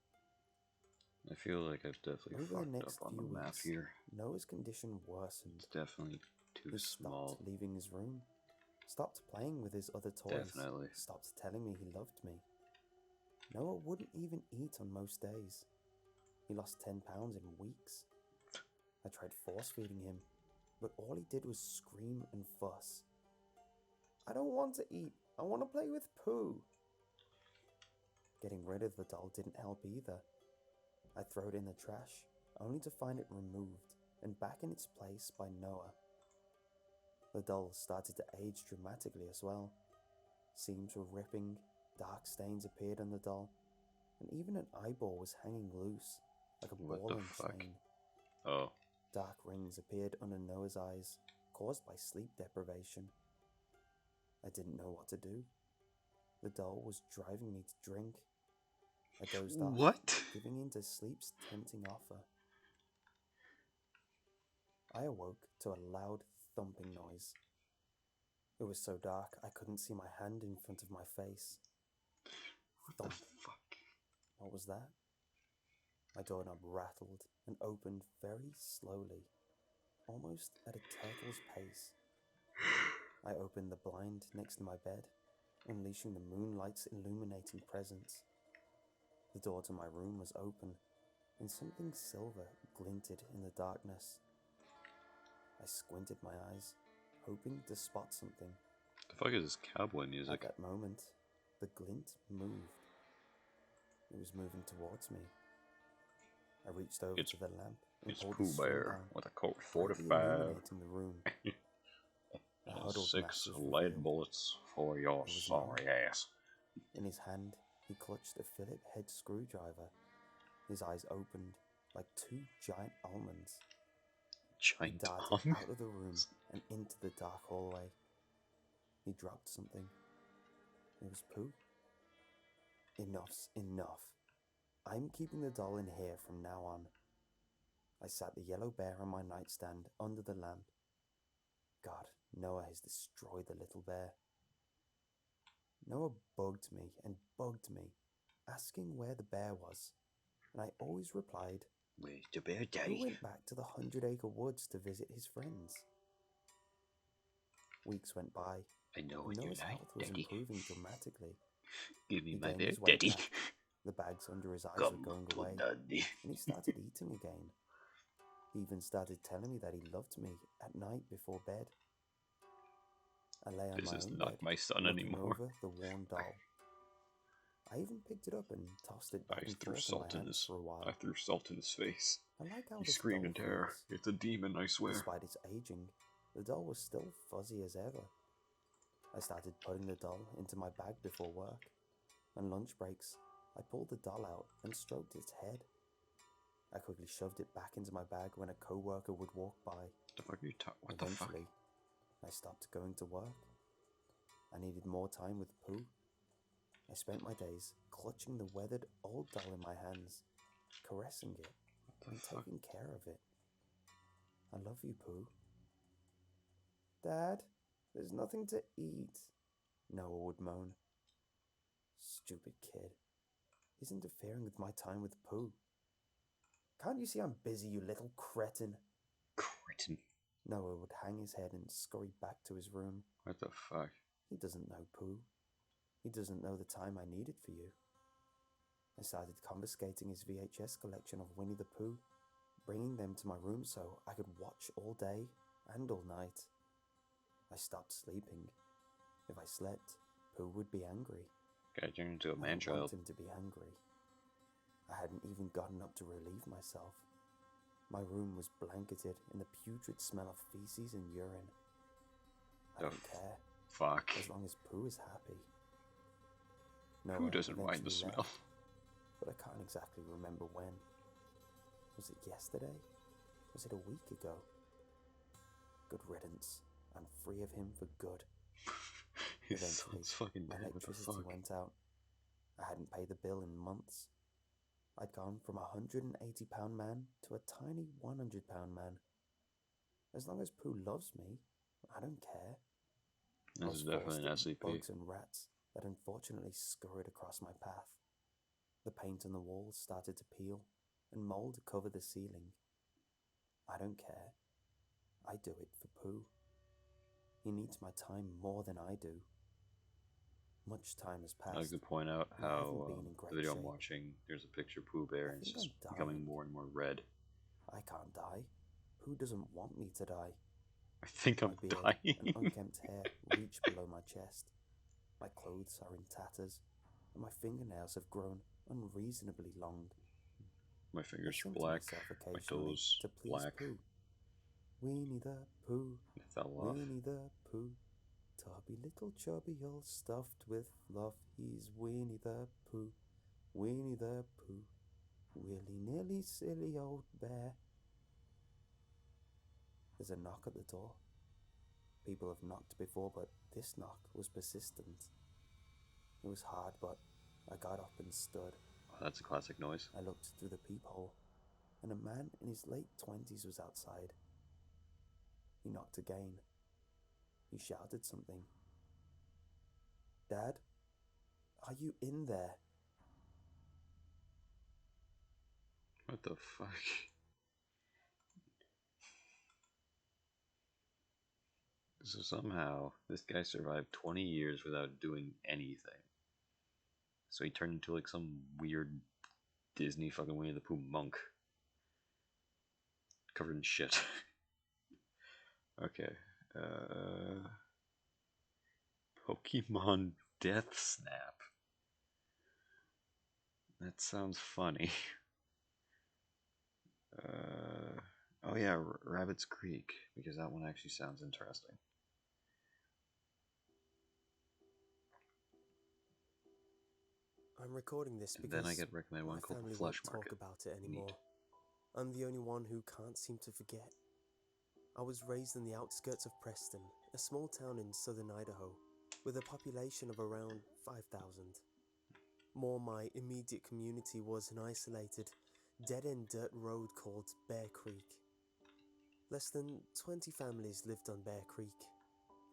I feel like I've definitely Over the fucked next up on few the math weeks, here. Noah's condition worsened. It's definitely too He small. stopped leaving his room, stopped playing with his other toys, Definitely. stopped telling me he loved me. Noah wouldn't even eat on most days. He lost 10 pounds in weeks. I tried force feeding him, but all he did was scream and fuss. I don't want to eat. I want to play with Pooh. Getting rid of the doll didn't help either. I threw it in the trash, only to find it removed and back in its place by Noah. The doll started to age dramatically as well. Seams were ripping, dark stains appeared on the doll, and even an eyeball was hanging loose, like a ball and chain. Oh. Dark rings appeared under Noah's eyes, caused by sleep deprivation. I didn't know what to do. The doll was driving me to drink. I dozed off, giving in to sleep's tempting offer. I awoke to a loud thumping noise. It was so dark I couldn't see my hand in front of my face. What the fuck? What was that? My doorknob rattled and opened very slowly, almost at a turtle's pace. I opened the blind next to my bed, unleashing the moonlight's illuminating presence. The door to my room was open, and something silver glinted in the darkness. I squinted my eyes, hoping to spot something. The fuck is this cowboy music? At that moment, the glint moved. It was moving towards me. I reached over to the lamp and pulled the string down, with a Colt brightly 45 illuminating the room. and 6 lead bullets for your sorry ass. In his hand, he clutched a Phillips head screwdriver. His eyes opened like 2 giant almonds. He darted out of the room and into the dark hallway. He dropped something. It was Pooh. Enough's enough. I'm keeping the doll in here from now on. I sat the yellow bear on my nightstand under the lamp. God, Noah has destroyed the little bear. Noah bugged me and bugged me, asking where the bear was, and I always replied, "Where's the bear, Daddy?" Who went back to the 100-acre woods to visit his friends? Weeks went by. I know what you Noah's like, health was Daddy. improving dramatically. Give me He my gained bear, his weight Daddy. back. The bags under his eyes Come were going to away, Daddy. and he started eating again. He even started telling me that he loved me at night before bed. I lay on This my is own not bed, my son looking anymore. over the worn doll. I even picked it up and tossed it back and forth in my hands for a while. I threw salt in his face. I like how He this screamed doll in terror. feels. It's a demon, I swear. Despite its aging, the doll was still fuzzy as ever. I started putting the doll into my bag before work. On lunch breaks, I pulled the doll out and stroked its head. I quickly shoved it back into my bag when a co-worker would walk by. The fuck are you talking? What Eventually, I stopped going to work. I needed more time with Pooh. I spent my days clutching the weathered old doll in my hands, caressing it, and taking care of it. I love you, Pooh. Dad, there's nothing to eat, Noah would moan. Stupid kid. He's interfering with my time with Pooh. Can't you see I'm busy, you little cretin? Cretin. Noah would hang his head and scurry back to his room. What the fuck? He doesn't know Pooh. He doesn't know the time I needed for you. I started confiscating his VHS collection of Winnie the Pooh, bringing them to my room so I could watch all day and all night. I stopped sleeping. If I slept, Pooh would be angry. Guy turned into a I man didn't want child. him to be angry. I hadn't even gotten up to relieve myself. My room was blanketed in the putrid smell of feces and urine. I don't care. Fuck. As long as Pooh is happy. Noah Who doesn't mind the eventually smell? left, but I can't exactly remember when. Was it yesterday? Was it a week ago? Good riddance. I'm free of him for good. His Eventually, son's fucking my dead. What the electricity fuck? went out. I hadn't paid the bill in months. I'd gone from a £180 man to a tiny £100 man. As long as Pooh loves me, I don't care. I This was is definitely an forced to eat SCP. bugs and rats that unfortunately scurried across my path. The paint on the walls started to peel, and mold covered the ceiling. I don't care. I do it for Pooh. He needs my time more than I do. Much time has passed. I like to point out and I how haven't been in great the video I'm shape. watching, there's a picture of Pooh Bear, I and it's think just I'm becoming dying. more and more red. I can't die. Pooh doesn't want me to die. I think I'm My beard dying. and unkempt hair reach below my chest. My clothes are in tatters, and my fingernails have grown unreasonably long. My I fingers sing are to black, myself my occasionally toes to please black. Pooh. Weenie the Pooh, It fell off. Weenie the Pooh, tubby little chubby all stuffed with fluff. He's Weenie the Pooh, Weenie the Pooh, willy-nilly silly old bear. There's a knock at the door. People have knocked before, but this knock was persistent. It was hard, but I got up and stood. Oh, that's a classic noise. I looked through the peephole, and a man in his late 20s was outside. He knocked again. He shouted something. Dad? Are you in there? What the fuck? So somehow, this guy survived 20 years without doing anything. So he turned into like some weird Disney fucking Winnie the Pooh monk. Covered in shit. Okay. Pokemon Death Snap. That sounds funny. Oh yeah, Rabbit's Creek, because that one actually sounds interesting. I'm recording this And because then I get recommended one my called family The Flesh won't Market. talk about it Neat. anymore. I'm the only one who can't seem to forget. I was raised in the outskirts of Preston, a small town in southern Idaho, with a population of around 5,000. More my immediate community was an isolated, dead-end dirt road called Bear Creek. Less than 20 families lived on Bear Creek.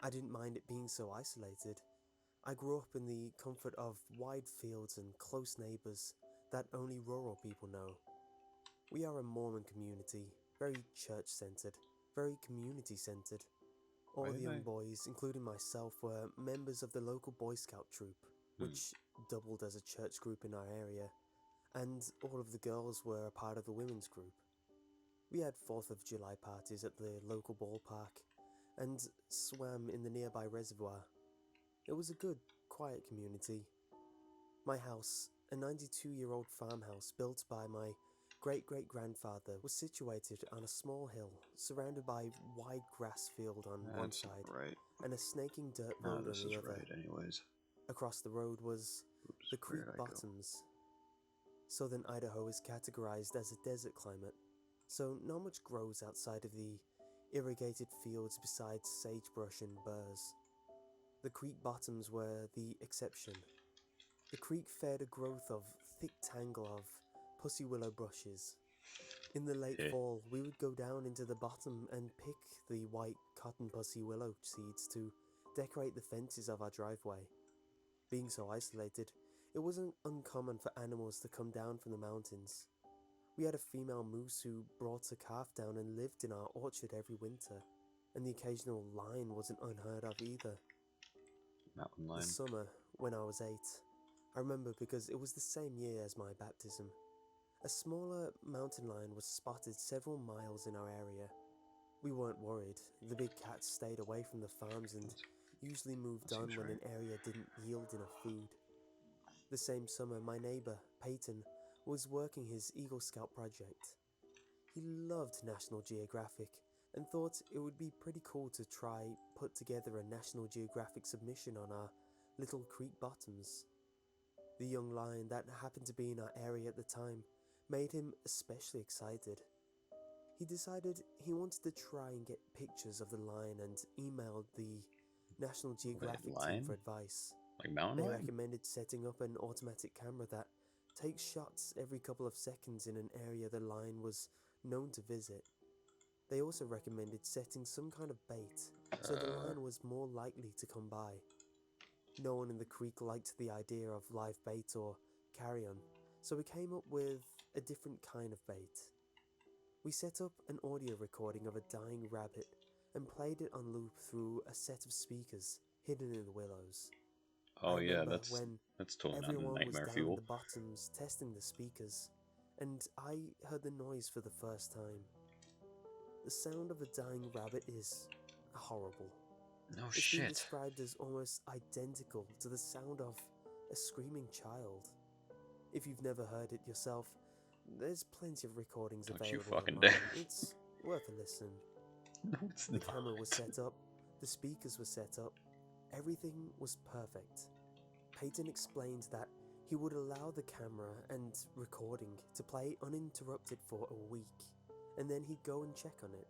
I didn't mind it being so isolated. I grew up in the comfort of wide fields and close neighbors that only rural people know. We are a Mormon community, very church-centered, very community-centered. All the young boys, including myself, were members of the local Boy Scout troop, which doubled as a church group in our area, and all of the girls were a part of the women's group. We had 4th of July parties at the local ballpark, and swam in the nearby reservoir. It was a good, quiet community. My house, a 92-year-old farmhouse built by my great-great-grandfather, was situated on a small hill surrounded by wide grass field on one side Right. and a snaking dirt No, road this on the is other. right anyways. Across the road was the creek where did I go? bottoms. Southern Idaho is categorized as a desert climate, so not much grows outside of the irrigated fields besides sagebrush and burrs. The creek bottoms were the exception. The creek fed a growth of thick tangle of pussy willow brushes. In the late fall, we would go down into the bottom and pick the white cotton pussy willow seeds to decorate the fences of our driveway. Being so isolated, it wasn't uncommon for animals to come down from the mountains. We had a female moose who brought a calf down and lived in our orchard every winter, and the occasional lion wasn't unheard of either. Mountain lion. The summer when I was 8. I remember because it was the same year as my baptism. A smaller mountain lion was spotted several miles in our area. We weren't worried. The big cats stayed away from the farms and usually moved on when an area didn't yield enough food. The same summer, my neighbor, Peyton, was working his Eagle Scout project. He loved National Geographic and thought it would be pretty cool to try put together a National Geographic submission on our little creek bottoms. The young lion that happened to be in our area at the time made him especially excited. He decided he wanted to try and get pictures of the lion and emailed the National Geographic team for advice. Like mountain They lion? recommended setting up an automatic camera that takes shots every couple of seconds in an area the lion was known to visit. They also recommended setting some kind of bait so the lion was more likely to come by. No one in the creek liked the idea of live bait or carrion, so we came up with a different kind of bait. We set up an audio recording of a dying rabbit and played it on loop through a set of speakers hidden in the willows. Oh I yeah, remember that's when totally not everyone was nightmare down fuel. at the bottoms testing the speakers, and I heard the noise for the first time. The sound of a dying rabbit is horrible. No It's been shit. described as almost identical to the sound of a screaming child. If you've never heard it yourself, there's plenty of recordings Don't available you fucking online. dare. It's worth a listen. No, it's The not. camera was set up, the speakers were set up, everything was perfect. Peyton explained that he would allow the camera and recording to play uninterrupted for a week, and then he'd go and check on it.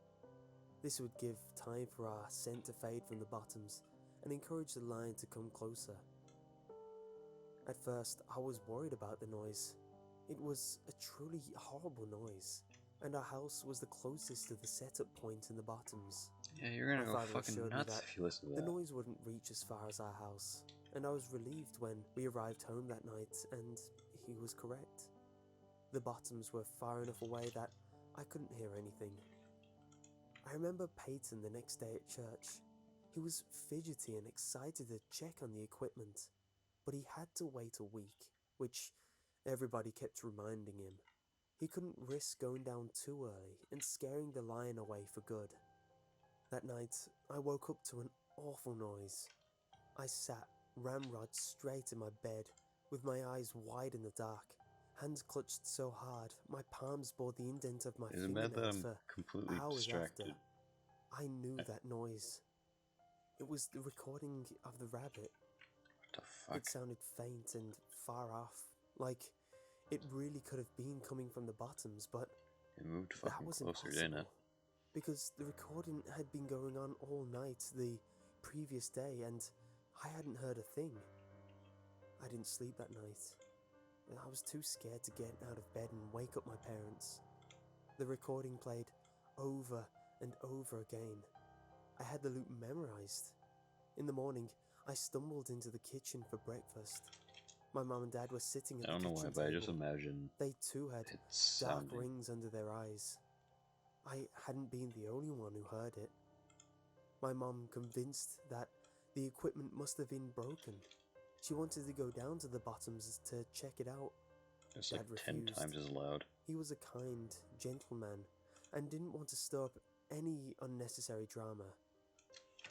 This would give time for our scent to fade from the bottoms and encourage the lion to come closer. At first, I was worried about the noise. It was a truly horrible noise, and our house was the closest to the setup point in the bottoms. Yeah, you're gonna My go father fucking assured me nuts that if you listen to the that. noise wouldn't reach as far as our house, and I was relieved when we arrived home that night, and he was correct. The bottoms were far enough away that I couldn't hear anything. I remember Peyton the next day at church. He was fidgety and excited to check on the equipment, but he had to wait a week, which everybody kept reminding him. He couldn't risk going down too early and scaring the lion away for good. That night, I woke up to an awful noise. I sat, ramrod straight in my bed, with my eyes wide in the dark, hands clutched so hard, my palms bore the indent of my Isn't bad that fingernails I'm for completely hours distracted. after. I knew that noise. It was the recording of the rabbit. What the fuck? It sounded faint and far off, like it really could have been coming from the bottoms, but It moved that fucking was closer, impossible. didn't it? Because the recording had been going on all night the previous day, and I hadn't heard a thing. I didn't sleep that night. I was too scared to get out of bed and wake up my parents. The recording played over and over again. I had the loop memorized. In the morning, I stumbled into the kitchen for breakfast. My mom and dad were sitting at I the don't know kitchen why, but I table. just imagine They too had it dark sounding. rings under their eyes. I hadn't been the only one who heard it. My mom convinced that the equipment must have been broken. She wanted to go down to the bottoms to check it out. It's like Dad 10 refused. times as loud. He was a kind, gentle man and didn't want to stir up any unnecessary drama.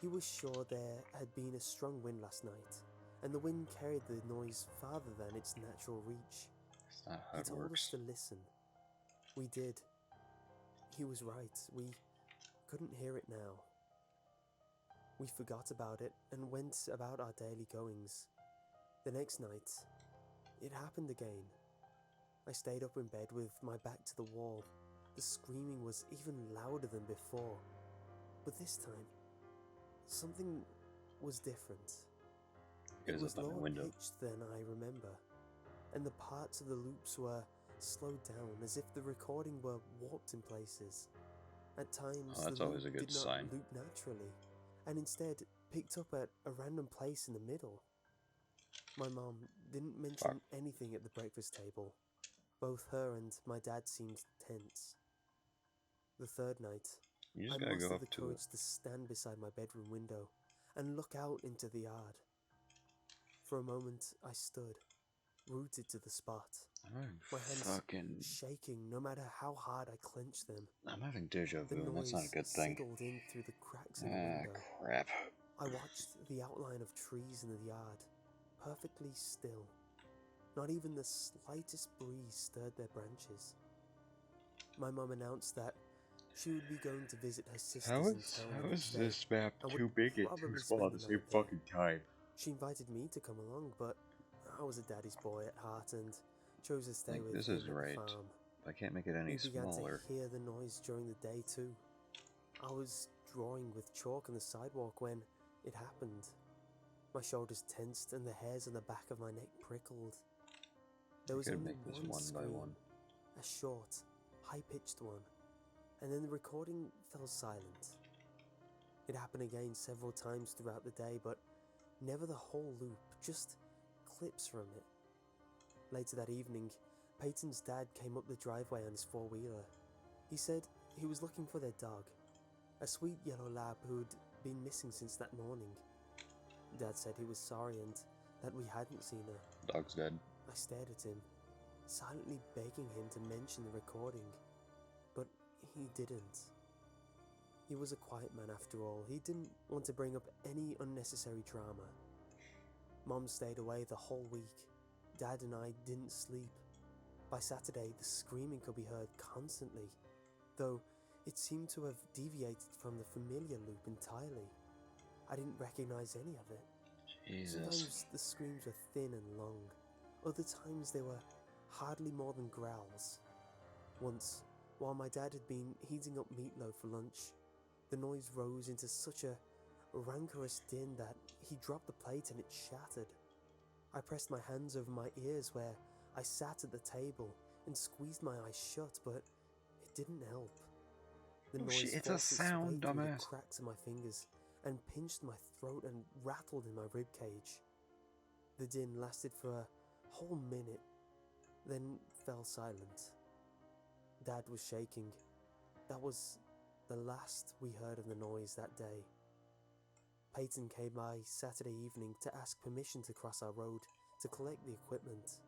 He was sure there had been a strong wind last night, and the wind carried the noise farther than its natural reach. It's not how He it told works. us to listen. We did. He was right. We couldn't hear it now. We forgot about it and went about our daily goings. The next night, it happened again. I stayed up in bed with my back to the wall. The screaming was even louder than before. But this time, something was different. It Goes was up on the lower window. pitched than I remember, and the parts of the loops were slowed down as if the recording were warped in places. At times, Oh, that's the always loop a good did not sign. loop naturally, and instead picked up at a random place in the middle. My mom didn't mention anything at the breakfast table. Both her and my dad seemed tense. The third night, You just I gotta go mustered up the to it. courage to stand beside my bedroom window and look out into the yard. For a moment, I stood, rooted to the spot. My hands shaking no matter how hard I clenched them. I'm having deja The vu, and that's not a noise good thing. settled in through the cracks in the window. Crap. I watched the outline of trees in the yard, perfectly still. Not even the slightest breeze stirred their branches. My mum announced that she would be going to visit her sisters in town the next day. How is this map too big and too small at the same fucking time? She invited me to come along, but I was a daddy's boy at heart and chose to stay with this him is at the right. farm. I can't make it any smaller. We began to hear the noise during the day too. I was drawing with chalk on the sidewalk when it happened. My shoulders tensed and the hairs on the back of my neck prickled. There was only one scream, a short, high-pitched one, and then the recording fell silent. It happened again several times throughout the day, but never the whole loop, just clips from it. Later that evening, Peyton's dad came up the driveway on his four-wheeler. He said he was looking for their dog, a sweet yellow lab who'd been missing since that morning. Dad said he was sorry and that we hadn't seen her. Dog's dead. I stared at him, silently begging him to mention the recording, but he didn't. He was a quiet man after all. He didn't want to bring up any unnecessary drama. Mom stayed away the whole week. Dad and I didn't sleep. By Saturday, the screaming could be heard constantly, though it seemed to have deviated from the familiar loop entirely. I didn't recognize any of it. Jesus. Sometimes the screams were thin and long. Other times they were hardly more than growls. Once, while my dad had been heating up meatloaf for lunch, the noise rose into such a rancorous din that he dropped the plate and it shattered. I pressed my hands over my ears where I sat at the table and squeezed my eyes shut, but it didn't help. The noise it's a sound, through the dumbass. cracks of my fingers and pinched my throat and rattled in my ribcage. The din lasted for a whole minute, then fell silent. Dad was shaking. That was the last we heard of the noise that day. Peyton came by Saturday evening to ask permission to cross our road to collect the equipment.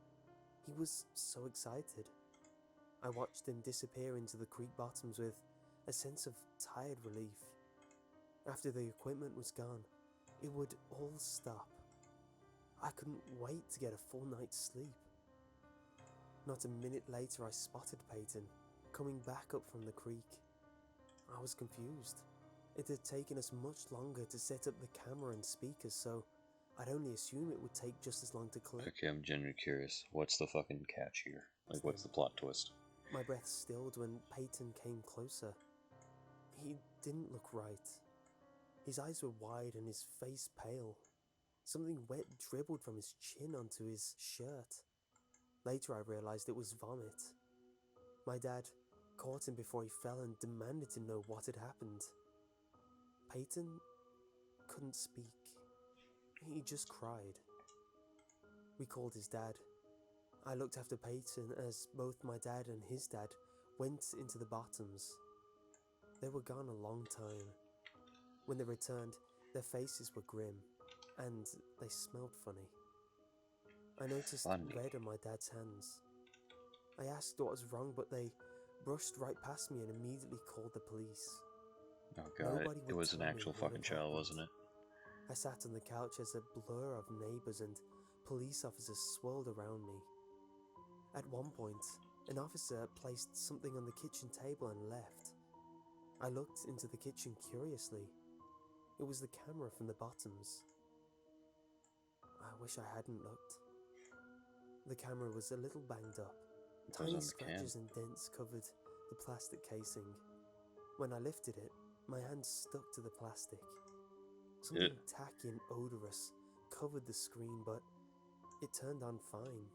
He was so excited. I watched him disappear into the creek bottoms with a sense of tired relief. After the equipment was gone, it would all stop. I couldn't wait to get a full night's sleep. Not a minute later, I spotted Peyton coming back up from the creek. I was confused. It had taken us much longer to set up the camera and speakers, so I'd only assume it would take just as long to collect. Okay, I'm genuinely curious. What's the fucking catch here? Like, what's the plot twist? My breath stilled when Peyton came closer. He didn't look right. His eyes were wide and his face pale. Something wet dribbled from his chin onto his shirt. Later I realized it was vomit. My dad caught him before he fell and demanded to know what had happened. Peyton couldn't speak. He just cried. We called his dad. I looked after Peyton as both my dad and his dad went into the bottoms. They were gone a long time. When they returned, their faces were grim, and they smelled funny. I noticed red on my dad's hands. I asked what was wrong, but they brushed right past me and immediately called the police. Oh god, it was an actual fucking child, wasn't it? I sat on the couch as a blur of neighbors and police officers swirled around me. At one point, an officer placed something on the kitchen table and left. I looked into the kitchen curiously. It was the camera from the bottoms. I wish I hadn't looked. The camera was a little banged up. Tiny scratches and dents covered the plastic casing. When I lifted it, my hand stuck to the plastic. Something tacky and odorous covered the screen, but it turned on fine.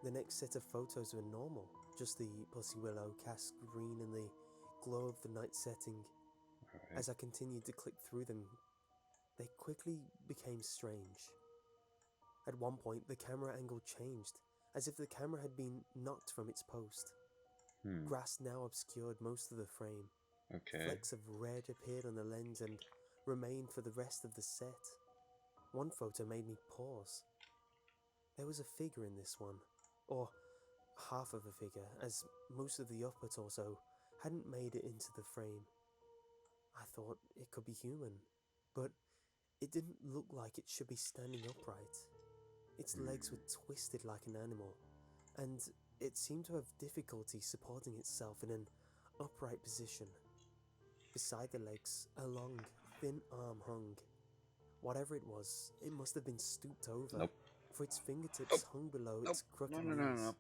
The next set of photos were normal, just the pussy willow cast green in the glow of the night setting. As I continued to click through them, they quickly became strange. At one point, the camera angle changed, as if the camera had been knocked from its post. Grass now obscured most of the frame. Flecks of red appeared on the lens and remained for the rest of the set. One photo made me pause. There was a figure in this one, or half of a figure, as most of the upper torso hadn't made it into the frame. I thought it could be human, but it didn't look like it should be standing upright. Its legs were twisted like an animal, and it seemed to have difficulty supporting itself in an upright position. Beside the legs, a long, thin arm hung. Whatever it was, it must have been stooped over, Nope. for its fingertips hung below its crooked knees. No.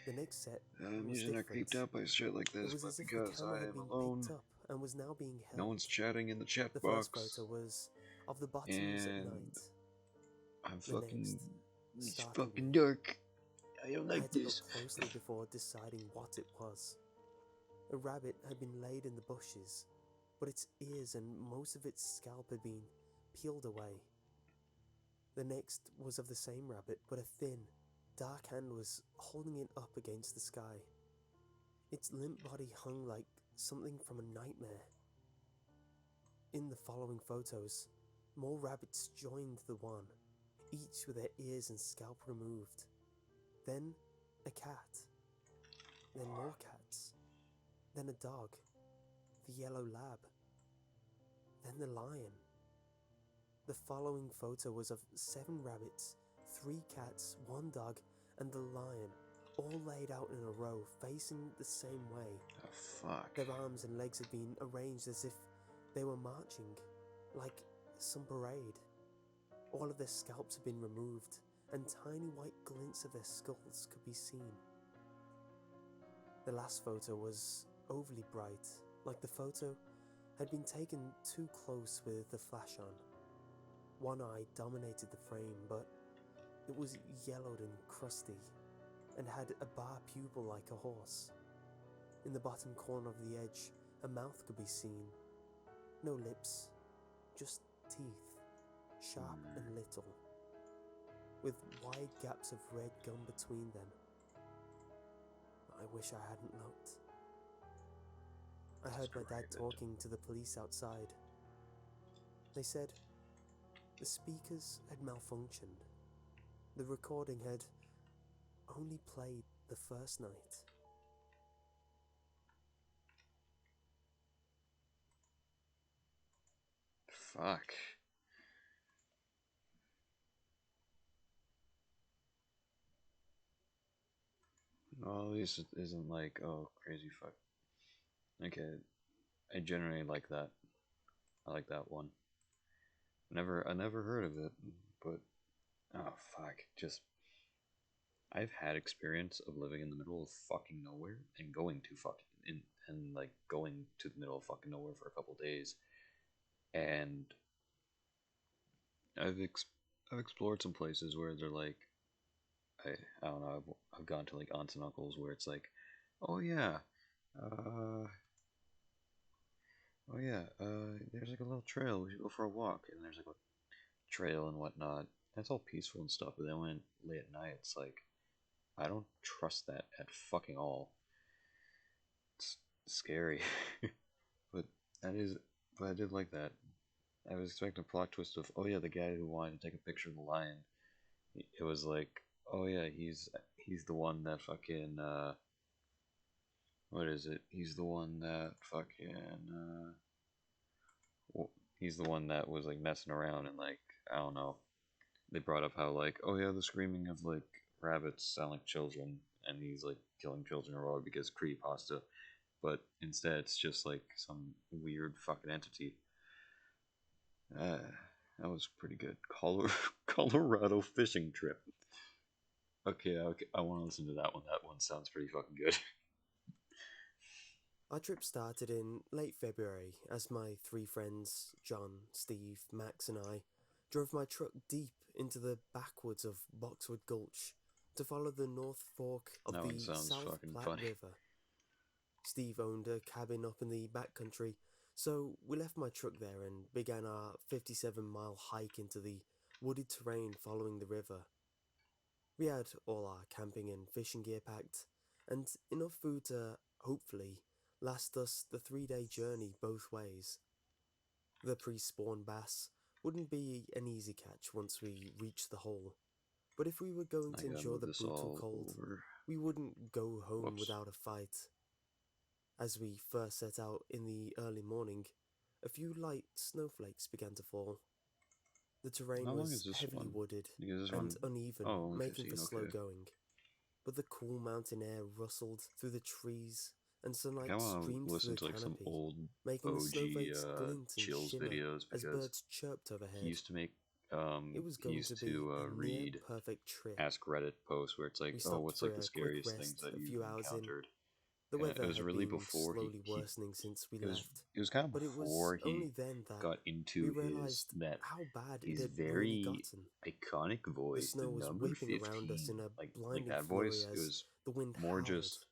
The next set I'm was usually not different. creeped out by shit like It this, was but as if the because camera I had am been alone, picked up and was now being held. no one's chatting in the chat The box. first photo was of the bottoms at and night. I'm The fucking. next It's startled fucking me. dark. I don't I like had to this. look closely before deciding what it was. A rabbit had been laid in the bushes, but its ears and most of its scalp had been peeled away. The next was of the same rabbit, but a thin, dark hand was holding it up against the sky. Its limp body hung like something from a nightmare. In the following photos, more rabbits joined the one, each with their ears and scalp removed. Then a cat. Then more cats. Then a dog. The yellow lab. Then the lion. The following photo was of 7 rabbits, 3 cats, 1 dog, and the lion, all laid out in a row, facing the same way. Oh, fuck. Their arms and legs had been arranged as if they were marching, like some parade. All of their scalps had been removed, and tiny white glints of their skulls could be seen. The last photo was overly bright, like the photo had been taken too close with the flash on. One eye dominated the frame, but it was yellowed and crusty, and had a bar pupil like a horse. In the bottom corner of the edge, a mouth could be seen. No lips, just teeth, sharp and little, with wide gaps of red gum between them. I wish I hadn't looked. I heard my dad talking to the police outside. They said the speakers had malfunctioned. The recording had only played the first night. Fuck. Well, at least it isn't like, oh, crazy fuck. Okay, I generally like that. I like that one. I never heard of it, but oh fuck, just I've had experience of living in the middle of fucking nowhere and going to fucking going to the middle of fucking nowhere for a couple days, and I've explored some places where they're like, I don't know, I've gone to like aunts and uncles where it's like, oh yeah, uh, there's like a little trail, we should go for a walk, and there's like a trail and whatnot. That's all peaceful and stuff, but then when late at night, it's like, I don't trust that at fucking all. It's scary. but but I did like that. I was expecting a plot twist of, oh yeah, the guy who wanted to take a picture of the lion. It was like, oh yeah, he's the one that fucking what is it? He's the one that fucking he's the one that was like messing around and like, I don't know. They brought up how like, oh yeah, the screaming of like rabbits sound like children, and he's like killing children or whatever because creepypasta. But instead, it's just like some weird fucking entity. That was pretty good. Colorado fishing trip. Okay, I want to listen to that one. That one sounds pretty fucking good. Our trip started in late February as my 3 friends, John, Steve, Max and I, drove my truck deep into the backwoods of Boxwood Gulch to follow the North Fork of That one the sounds South fucking Platte funny. River. Steve owned a cabin up in the backcountry, so we left my truck there and began our 57-mile hike into the wooded terrain following the river. We had all our camping and fishing gear packed, and enough food to, hopefully, last us the 3-day journey both ways. The pre-spawn bass wouldn't be an easy catch once we reached the hole. But if we were going to endure the brutal cold, we wouldn't go home without a fight. As we first set out in the early morning, a few light snowflakes began to fall. The terrain was heavily wooded and uneven, making for slow going. But the cool mountain air rustled through the trees, and sunlight streamed through the canopy, making the snowflakes glint and shimmer as birds chirped overhead. He used to make It was going to be a near-perfect trip. Ask Reddit posts where it's like, oh, what's like the scariest things that you've encountered? The weather it was had really been before slowly worsening since we left. It was kind of but it was before only he then that got into we realized how bad it had really gotten. Iconic voice. The snow was number whipping 15, around us in a blinding that flurry voice, as it was the wind more howled. just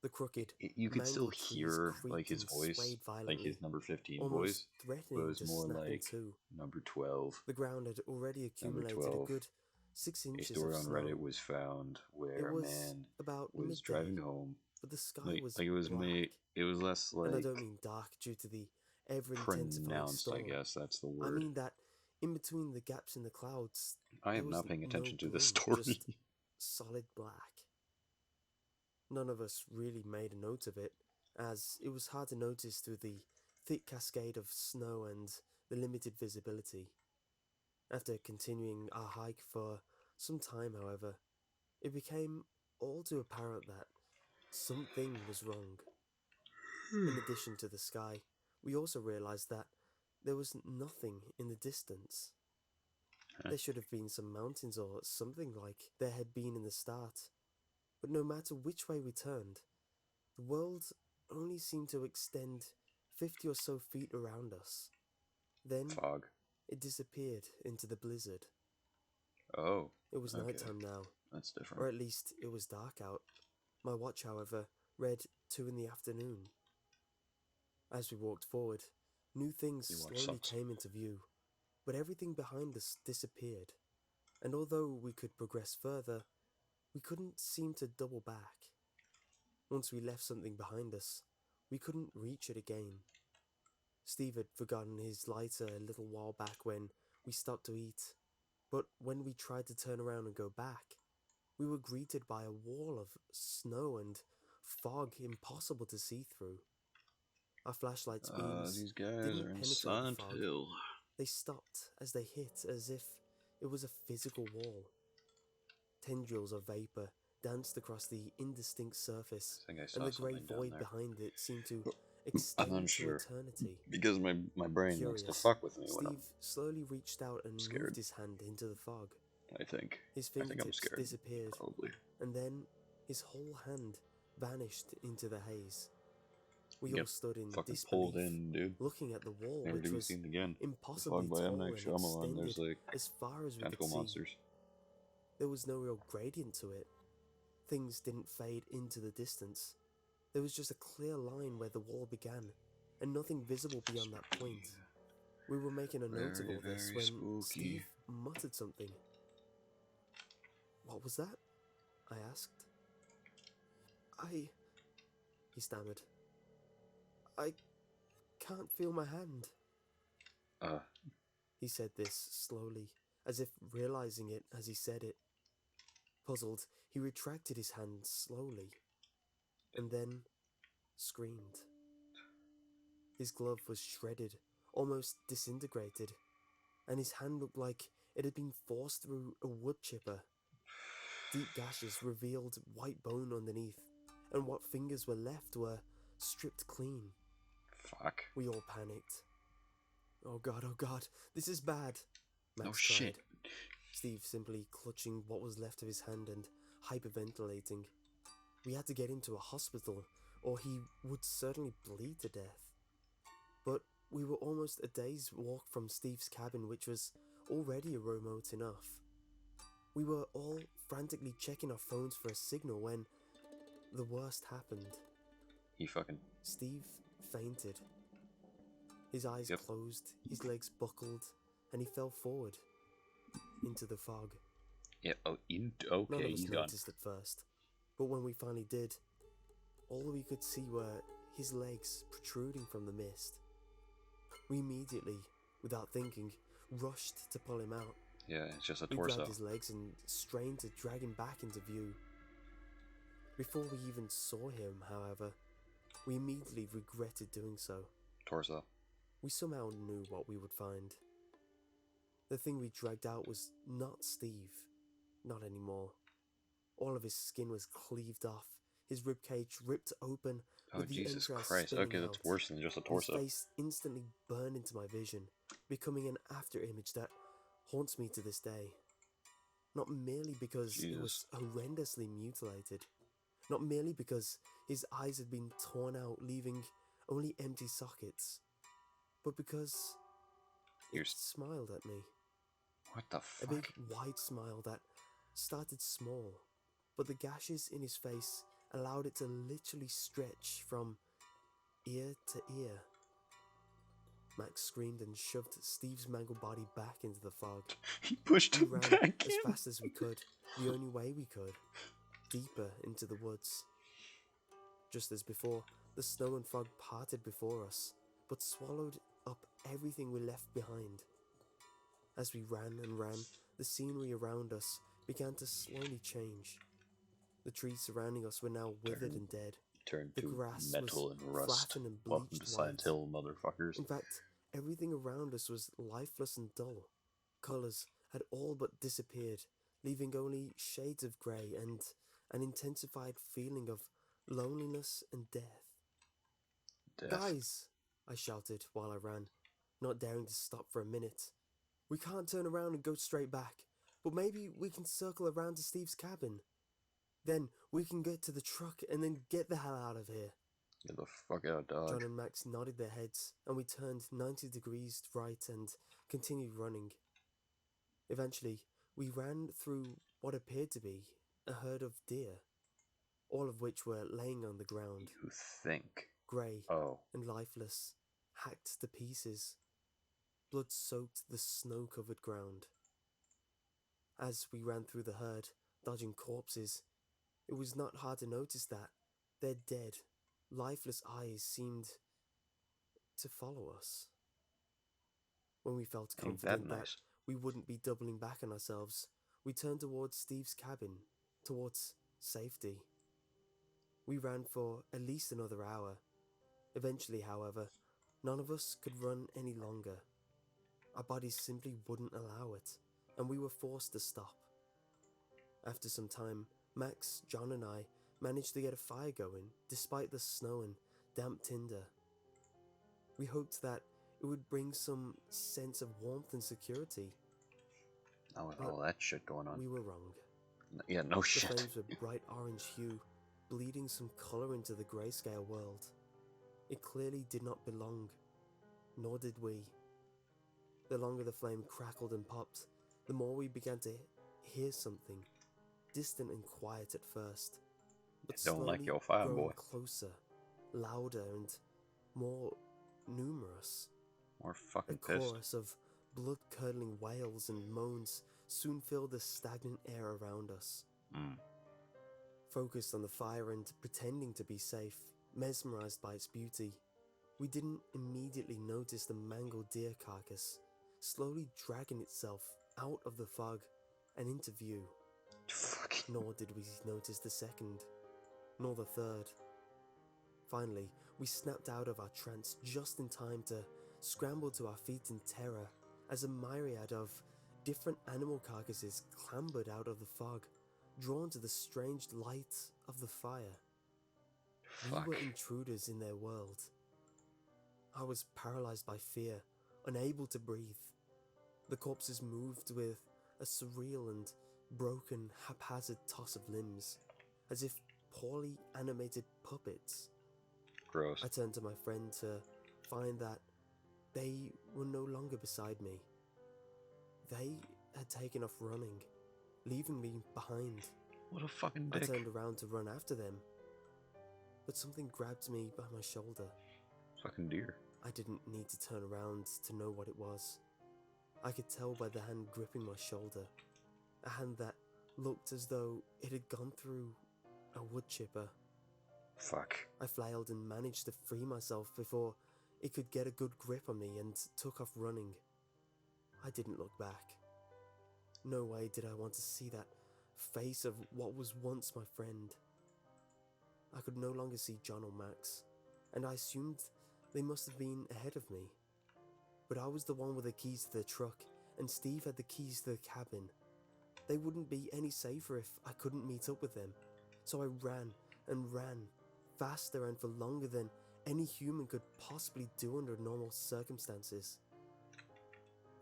The crooked, you could still mangled trees hear creaked like his and voice, swayed violently, like his number 15 almost voice, threatening was to more snap in like two. number 12. The ground had already accumulated a 12. good 6 A inches story of on snow. Reddit was found where It a was man about was midday, driving home. but the sky was Like it was black. it was less like And I don't mean dark due to the ever-intensifying pronounced, storm. I guess that's the word. I mean that in between the gaps in the clouds, I there am was not paying attention no to this gloom, story. just solid black. None of us really made a note of it, as it was hard to notice through the thick cascade of snow and the limited visibility. After continuing our hike for some time, however, it became all too apparent that something was wrong. In addition to the sky, we also realized that there was nothing in the distance. There should have been some mountains or something like there had been in the start, but no matter which way we turned, the world only seemed to extend 50 or so feet around us. Then Fog. it disappeared into the blizzard. Oh. It was nighttime now. That's different. Or at least it was dark out. My watch, however, read 2 in the afternoon. As we walked forward, new things slowly came into view, but everything behind us disappeared, and although we could progress further, we couldn't seem to double back. Once we left something behind us, we couldn't reach it again. Steve had forgotten his lighter a little while back when we stopped to eat, but when we tried to turn around and go back, we were greeted by a wall of snow and fog impossible to see through. Our flashlight's beams these guys didn't are in penetrate Silent the fog. Hill. They stopped as they hit, as if it was a physical wall. Tendrils of vapor danced across the indistinct surface, and the grey void behind it seemed to extend to eternity. Because my brain Curious, likes to fuck with me when Steve slowly reached out and moved his hand into the fog. I think. His I think I'm fingertips scared. disappeared, Probably. and then his whole hand vanished into the haze. We all stood in disbelief, pulled in, dude. looking at the wall, Never which to be was seen again. impossibly by tall M. Night and Shyamalan, extended there's like as far as we could tentacle see. monsters. There was no real gradient to it. Things didn't fade into the distance. There was just a clear line where the wall began, and nothing visible beyond that point. We were making a note of all this when Steve muttered something. "What was that?" I asked. He stammered. "I can't feel my hand." He said this slowly, as if realizing it as he said it. Puzzled, he retracted his hand slowly, and then screamed. His glove was shredded, almost disintegrated, and his hand looked like it had been forced through a wood chipper. Deep gashes revealed white bone underneath, and what fingers were left were stripped clean. Fuck. We all panicked. Oh god, this is bad," Max shit. cried. Steve simply clutching what was left of his hand and hyperventilating. We had to get him to a hospital, or he would certainly bleed to death. But we were almost a day's walk from Steve's cabin, which was already remote enough. We were all frantically checking our phones for a signal when the worst happened. Steve fainted. His eyes closed, his legs buckled, and he fell forward into the fog. Yeah, None of us noticed at first, but when we finally did, all we could see were his legs protruding from the mist. We immediately, without thinking, rushed to pull him out. Yeah, it's just a We torso. grabbed his legs and strained to drag him back into view. Before we even saw him, however, we immediately regretted doing so. Torso. We somehow knew what we would find. The thing we dragged out was not Steve. Not anymore. All of his skin was cleaved off, his ribcage ripped open, Oh, with the Jesus entrails Christ. spilling Okay, out. that's worse than just a And his torso. face instantly burned into my vision, becoming an after-image that haunts me to this day. Not merely because it was horrendously mutilated, not merely because his eyes had been torn out, leaving only empty sockets, but because it smiled at me. What the fuck? A big, wide smile that started small, but the gashes in his face allowed it to literally stretch from ear to ear. Max screamed and shoved Steve's mangled body back into the fog. He pushed him ran back as in. fast as we could, the only way we could, deeper into the woods. Just as before, the snow and fog parted before us, but swallowed up everything we left behind. As we ran and ran, the scenery around us began to slowly change. The trees surrounding us were now withered and dead. Turned The to grass metal was and rust. flattened and Welcome bleached to Silent white. Hill, motherfuckers. In fact, everything around us was lifeless and dull. Colours had all but disappeared, leaving only shades of grey and an intensified feeling of loneliness and death. Guys, I shouted while I ran, not daring to stop for a minute. We can't turn around and go straight back, but maybe we can circle around to Steve's cabin. Then we can get to the truck and then get the hell out of here. Get the fuck out, dog. John and Max nodded their heads, and we turned 90 degrees right and continued running. Eventually, we ran through what appeared to be a herd of deer, all of which were laying on the ground. You think? Grey and lifeless, hacked to pieces. Blood soaked the snow-covered ground. As we ran through the herd, dodging corpses, it was not hard to notice that their dead, lifeless eyes seemed to follow us. When we felt confident that we wouldn't be doubling back on ourselves, we turned towards Steve's cabin, towards safety. We ran for at least another hour. Eventually, however, none of us could run any longer. Our bodies simply wouldn't allow it, and we were forced to stop. After some time, Max, John and I managed to get a fire going despite the snow and damp tinder. We hoped that it would bring some sense of warmth and security. Not with all that shit going on. We were wrong. Yeah, no shit. The flames were bright orange hue, bleeding some colour into the grayscale world. It clearly did not belong, nor did we. The longer the flame crackled and popped, the more we began to hear something, distant and quiet at first, but slowly growing closer, louder and more numerous. More fucking pissed. A chorus of blood-curdling wails and moans soon filled the stagnant air around us. Focused on the fire and pretending to be safe, mesmerized by its beauty, we didn't immediately notice the mangled deer carcass slowly dragging itself out of the fog and into view. Nor did we notice the second, nor the third. Finally, we snapped out of our trance just in time to scramble to our feet in terror as a myriad of different animal carcasses clambered out of the fog, drawn to the strange light of the fire. We were intruders in their world. I was paralyzed by fear, unable to breathe. The corpses moved with a surreal and broken, haphazard toss of limbs, as if poorly animated puppets. Gross. I turned to my friend to find that they were no longer beside me. They had taken off running, leaving me behind. What a fucking dick. I turned around to run after them, but something grabbed me by my shoulder. Fucking deer. I didn't need to turn around to know what it was. I could tell by the hand gripping my shoulder, a hand that looked as though it had gone through a wood chipper. Fuck. I flailed and managed to free myself before it could get a good grip on me and took off running. I didn't look back. No way did I want to see that face of what was once my friend. I could no longer see John or Max, and I assumed they must have been ahead of me. But I was the one with the keys to the truck, and Steve had the keys to the cabin. They wouldn't be any safer if I couldn't meet up with them. So I ran and ran, faster and for longer than any human could possibly do under normal circumstances.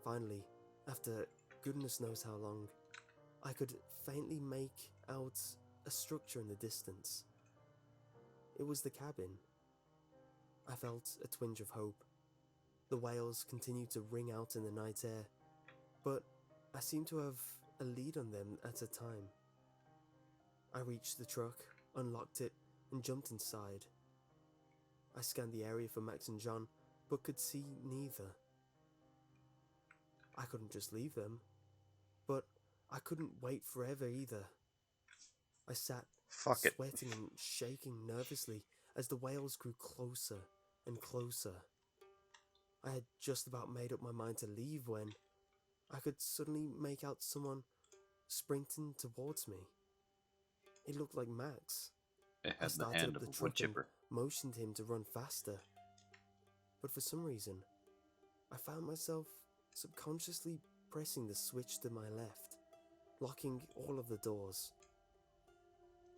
Finally, after goodness knows how long, I could faintly make out a structure in the distance. It was the cabin. I felt a twinge of hope. The wails continued to ring out in the night air, but I seemed to have a lead on them at a time. I reached the truck, unlocked it, and jumped inside. I scanned the area for Max and John, but could see neither. I couldn't just leave them, but I couldn't wait forever either. I sat, sweating and shaking nervously as the wails grew closer and closer. I had just about made up my mind to leave when I could suddenly make out someone sprinting towards me. It looked like Max. It I had the started hand up of the a wood truck and chipper. motioned him to run faster. But for some reason, I found myself subconsciously pressing the switch to my left, locking all of the doors.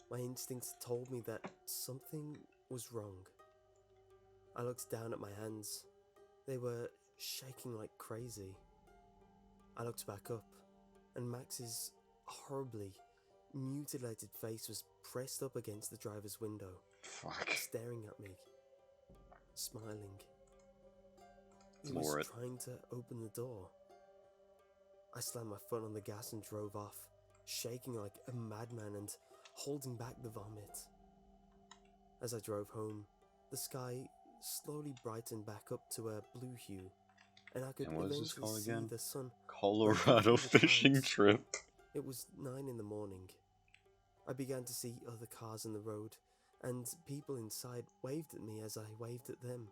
My instincts told me that something was wrong. I looked down at my hands. They were shaking like crazy. I looked back up, and Max's horribly mutilated face was pressed up against the driver's window, staring at me, smiling. He was trying to open the door. I slammed my foot on the gas and drove off, shaking like a madman and holding back the vomit. As I drove home, the sky slowly brightened back up to a blue hue, and I could eventually see the sun. Colorado fishing trip. It was 9 in the morning. I began to see other cars on the road, and people inside waved at me as I waved at them.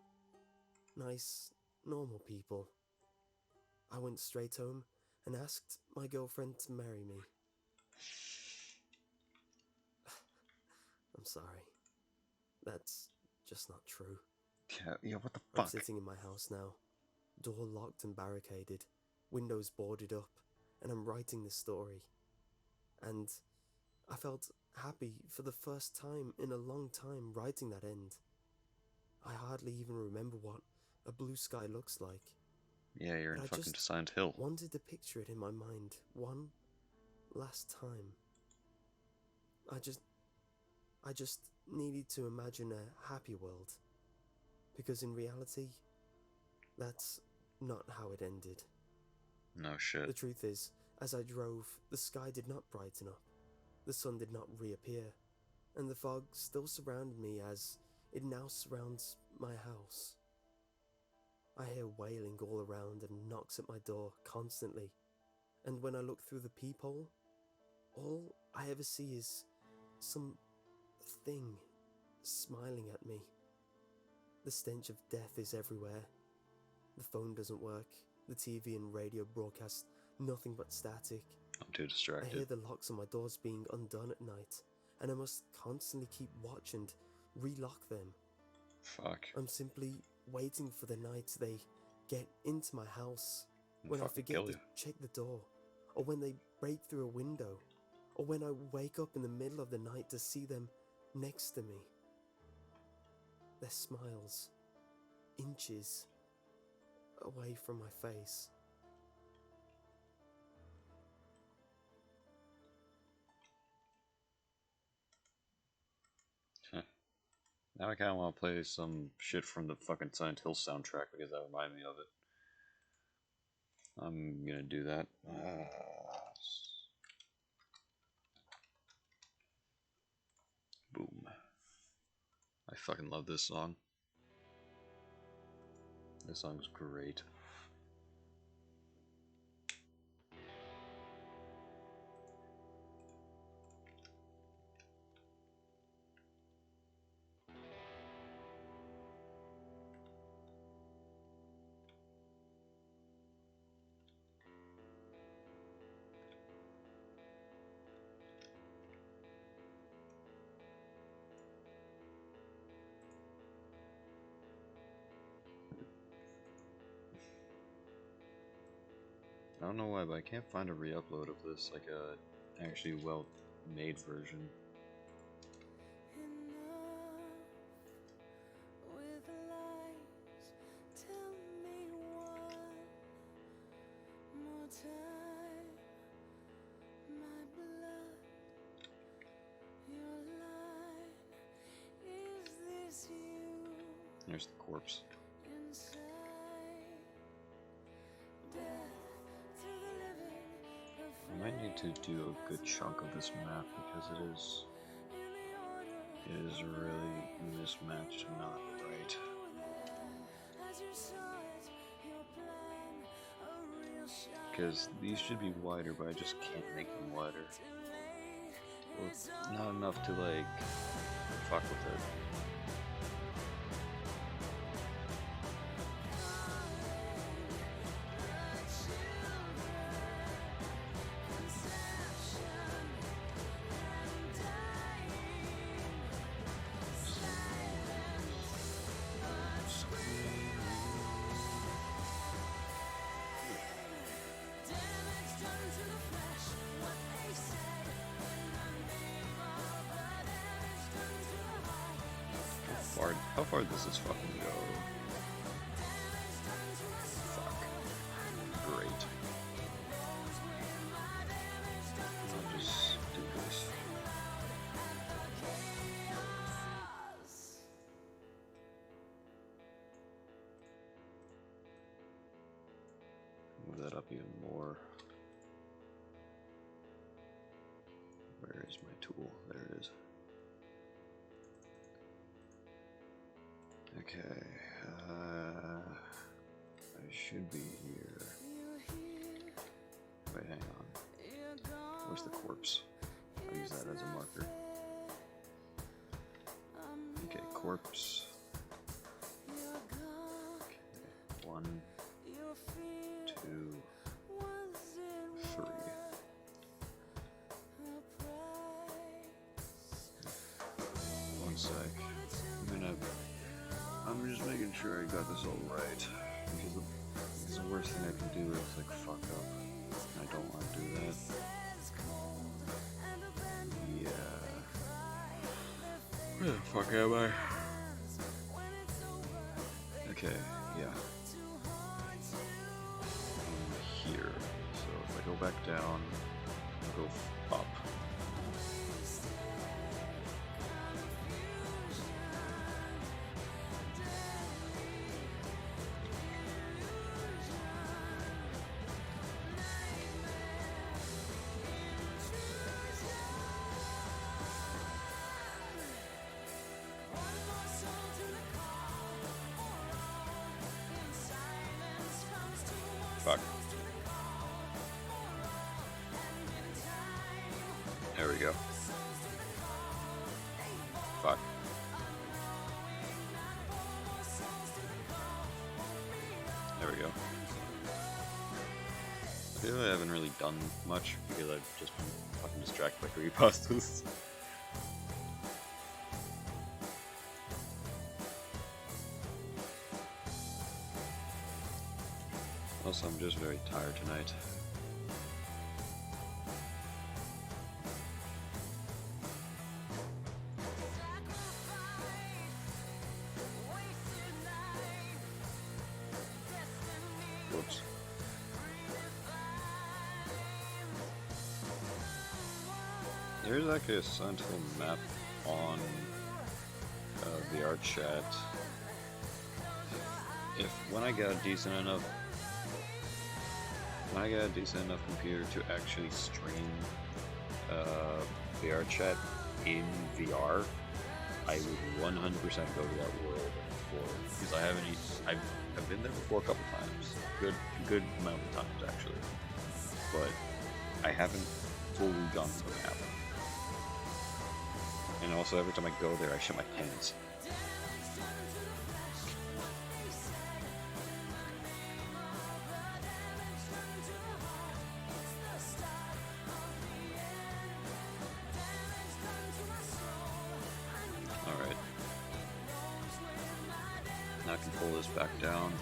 Nice, normal people. I went straight home and asked my girlfriend to marry me. I'm sorry. That's just not true. Yeah, what the fuck? I'm sitting in my house now, door locked and barricaded, windows boarded up, and I'm writing this story. And I felt happy for the first time in a long time writing that end. I hardly even remember what a blue sky looks like. Yeah, you're in fucking Silent Hill. I wanted to picture it in my mind one last time. I just needed to imagine a happy world. Because in reality, that's not how it ended. No shit. The truth is, as I drove, the sky did not brighten up, the sun did not reappear, and the fog still surrounded me as it now surrounds my house. I hear wailing all around and knocks at my door constantly, and when I look through the peephole, all I ever see is some thing smiling at me. The stench of death is everywhere. The phone doesn't work, the TV and radio broadcast nothing but static. I'm too distracted. I hear the locks on my doors being undone at night, and I must constantly keep watch and relock them. Fuck. I'm simply waiting for the night they get into my house, when I forget to check the door, or when they break through a window, or when I wake up in the middle of the night to see them next to me. Their smiles, inches away from my face. Now I kind of want to play some shit from the fucking Silent Hill soundtrack because that reminded me of it. I'm gonna do that. Boom. I fucking love this song. This song's great. I don't know why, but I can't find a re-upload of this, like a actually well-made version. There's the corpse. I might need to do a good chunk of this map because it is really mismatched and not right. Because these should be wider, but I just can't make them wider. Well, not enough to like fuck with it. How far does this fucking go? Fuck. Great. I'll just do this. Move that up even more. Where is my tool? There it is. Okay, I should be here. Wait, hang on. Where's the corpse? I'll use that as a marker. Okay, corpse. Okay, 1, 2, 3. One sec. I'm just making sure I got this all right, because the worst thing I can do is like fuck up. I don't want to do that. Yeah. Where the fuck am I? Okay, yeah. I'm here. So if I go back down, I'll go up. Fuck. There we go. Fuck. There we go. I feel like I haven't really done much because I've just been fucking distracted by creepypastas. Also, I'm just very tired tonight. Whoops. There's actually a Sentinel map on VRChat. When I get a decent enough computer to actually stream VRChat in VR, I would 100% go to that world and explore it, because I've been there before a couple times, good amount of times actually, but I haven't fully gone to the map. And also every time I go there, I shit my pants. Alright. Now I can pull this back down.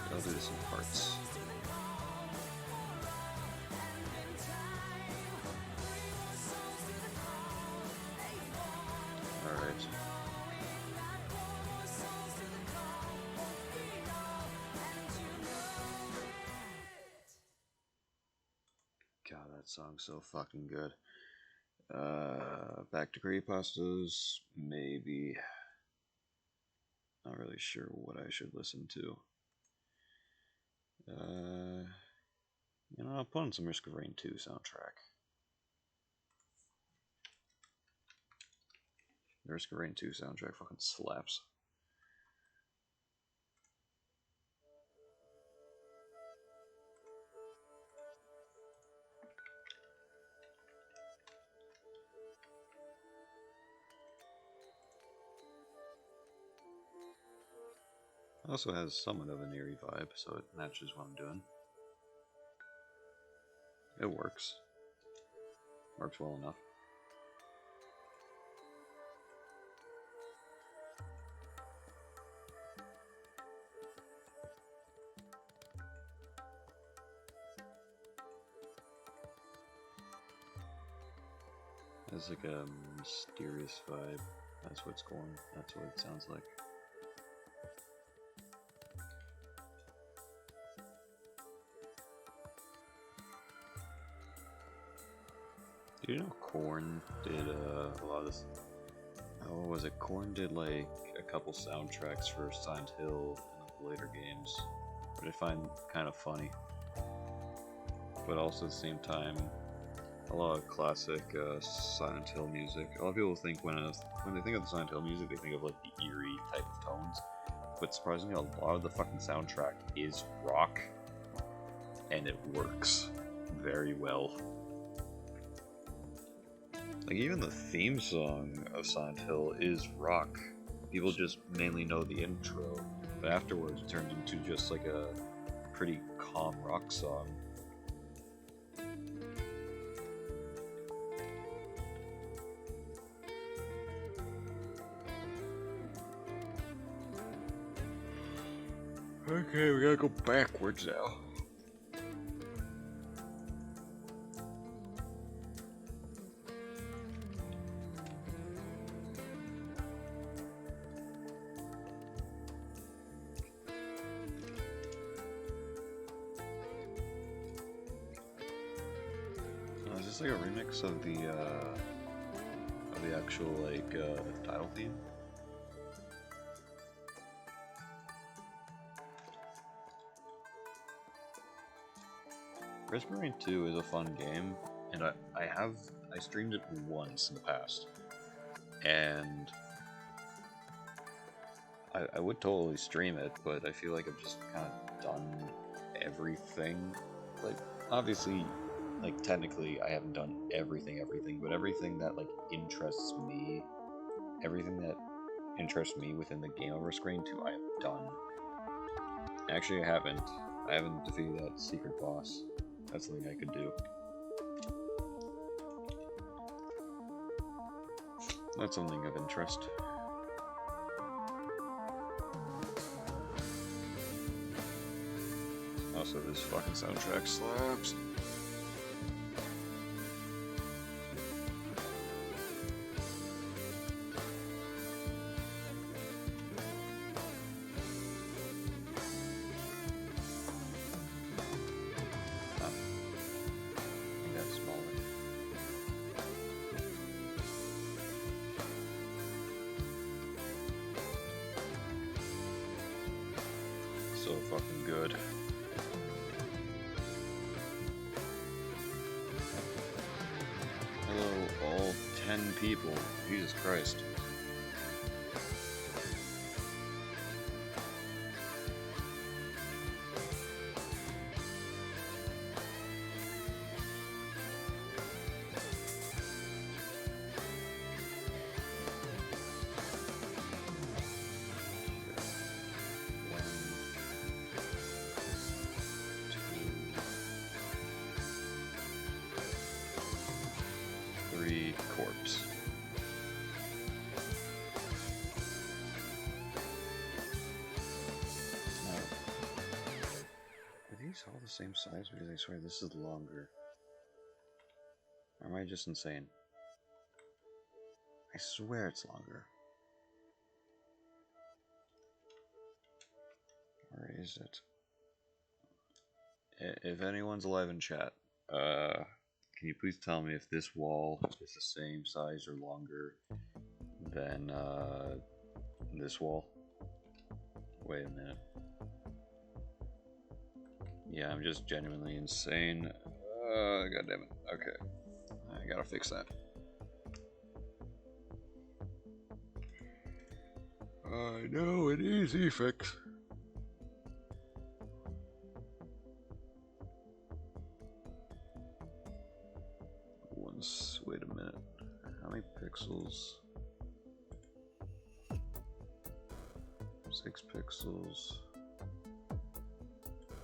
I'll do this in parts. Alright. God, that song's so fucking good. Back to creepypastas, maybe. Not really sure what I should listen to. You know, I'll put on some Risk of Rain 2 soundtrack. The Risk of Rain 2 soundtrack fucking slaps. It also has somewhat of an eerie vibe, so it matches what I'm doing. It works. Works well enough. It's like a mysterious vibe. That's what it's going. That's what it sounds like. Do you know Korn did a lot of this? What was it? Korn did like a couple soundtracks for Silent Hill and the later games, which I find kind of funny. But also at the same time, a lot of classic Silent Hill music. A lot of people think when they think of the Silent Hill music, they think of like the eerie type of tones. But surprisingly, a lot of the fucking soundtrack is rock, and it works very well. Like, even the theme song of Silent Hill is rock. People just mainly know the intro, but afterwards it turns into just like a pretty calm rock song. Okay, we gotta go backwards now. Is this like a remix of the actual like title theme? Risk of Rain 2 is a fun game, and I streamed it once in the past, and I would totally stream it, but I feel like I've just kind of done everything. Like, obviously, like, technically I haven't done everything, but everything that, like, interests me, everything that interests me within the game of Risk of Rain 2, I have done. Actually, I haven't defeated that secret boss. That's something I could do. That's something of interest. Also, this fucking soundtrack slaps. So fucking good. Hello, all 10 people. Jesus Christ. Corpse. same size? Really? I swear this is longer. Or am I just insane? I swear it's longer. Where is it? If anyone's alive in chat, can you please tell me if this wall is the same size or longer than this wall? Wait a minute. Yeah, I'm just genuinely insane. God damn it. Okay. I gotta fix that. I know an easy fix. Wait a minute. How many pixels? 6 pixels.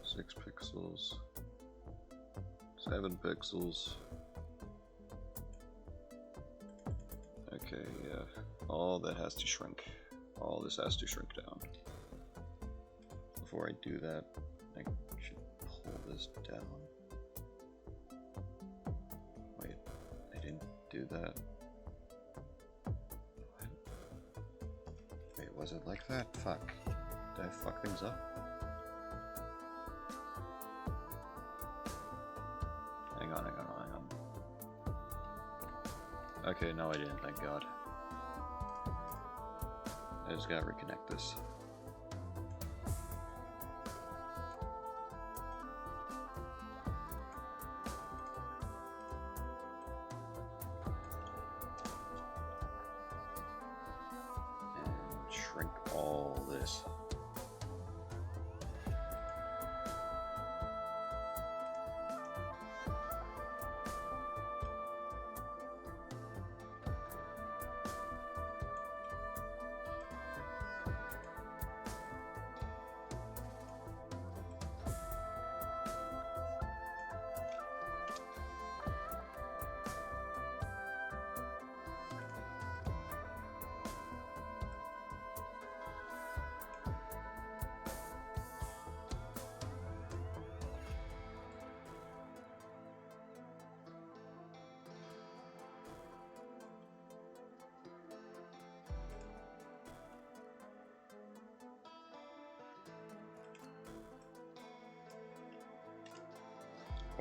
6 pixels. 7 pixels. Okay, yeah. All that has to shrink. All this has to shrink down. Before I do that, I should pull this down. Wait, I didn't do that. What? Wait, was it like that? Fuck. Did I fuck things up? Hang on. Okay, no I didn't, thank God. I just gotta reconnect this. And shrink all this.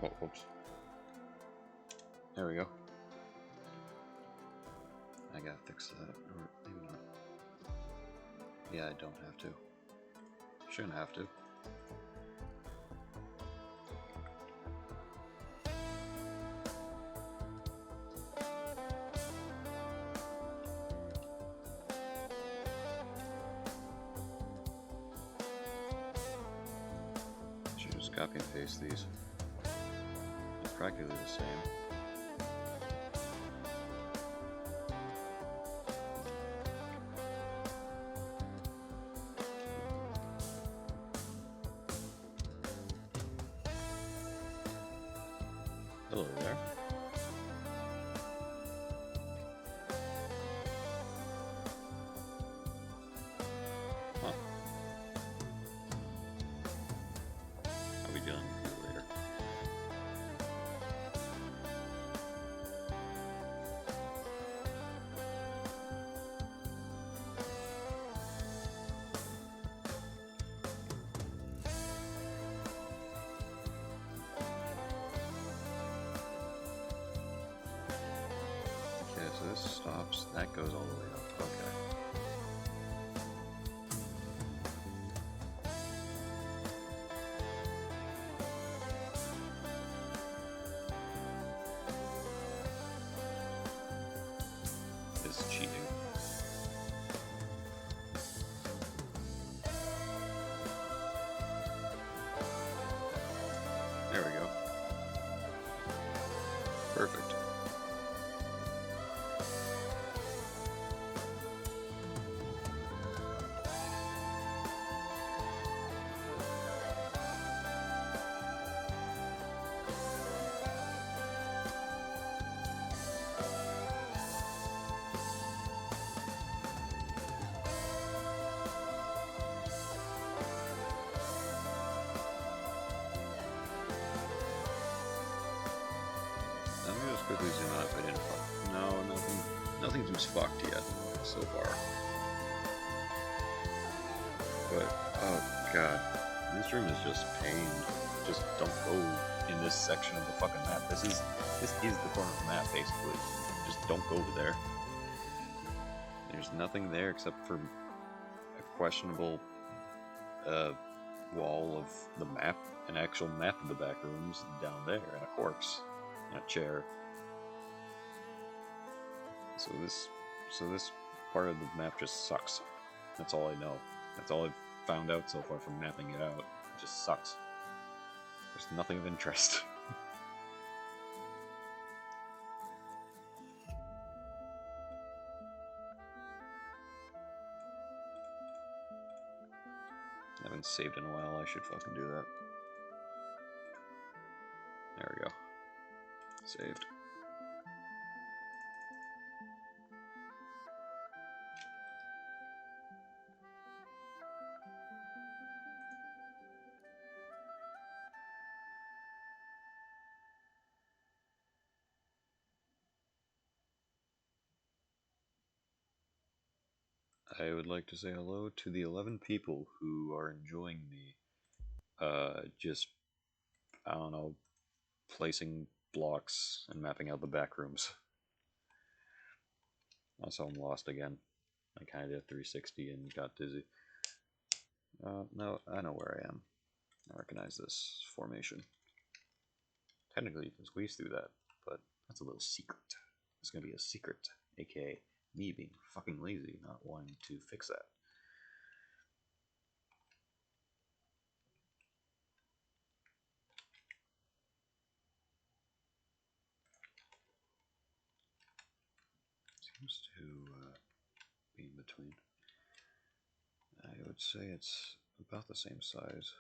Oh, whoops. There we go. I gotta fix that, or maybe not. Yeah, I don't have to. Shouldn't have to. Should just copy and paste these. They're practically the same. Hello there. Huh. I'll be dealing with you later. Okay, so this stops, that goes all the way up, okay. This is cheating. There we go. Perfect. Please do not if I didn't fuck. No, nothing seems fucked yet, so far. But, oh god. This room is just pain. Just don't go in this section of the fucking map. This is the corner of the map, basically. Just don't go over there. There's nothing there except for a questionable wall of the map, an actual map of the back rooms down there, and a corpse, and a chair. So this part of the map just sucks. That's all I know. That's all I've found out so far from mapping it out. It just sucks. There's nothing of interest. I haven't saved in a while, I should fucking do that. There we go. Saved. I would like to say hello to the 11 people who are enjoying the, just, I don't know, placing blocks and mapping out the back rooms. Also, I'm lost again. I kind of did 360 and got dizzy. No, I know where I am. I recognize this formation. Technically, you can squeeze through that, but that's a little secret. It's gonna be a secret, aka me being fucking lazy, not wanting to fix that. Seems to be in between. I would say it's about the same size.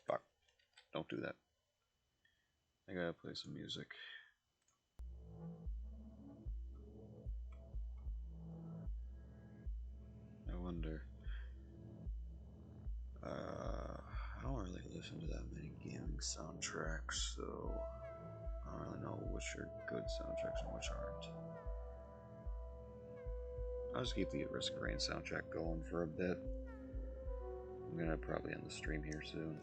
Fuck. Don't do that. I gotta play some music. I wonder. I don't really listen to that many gaming soundtracks, so I don't really know which are good soundtracks and which aren't. I'll just keep the Risk of Rain soundtrack going for a bit. I'm gonna probably end the stream here soon.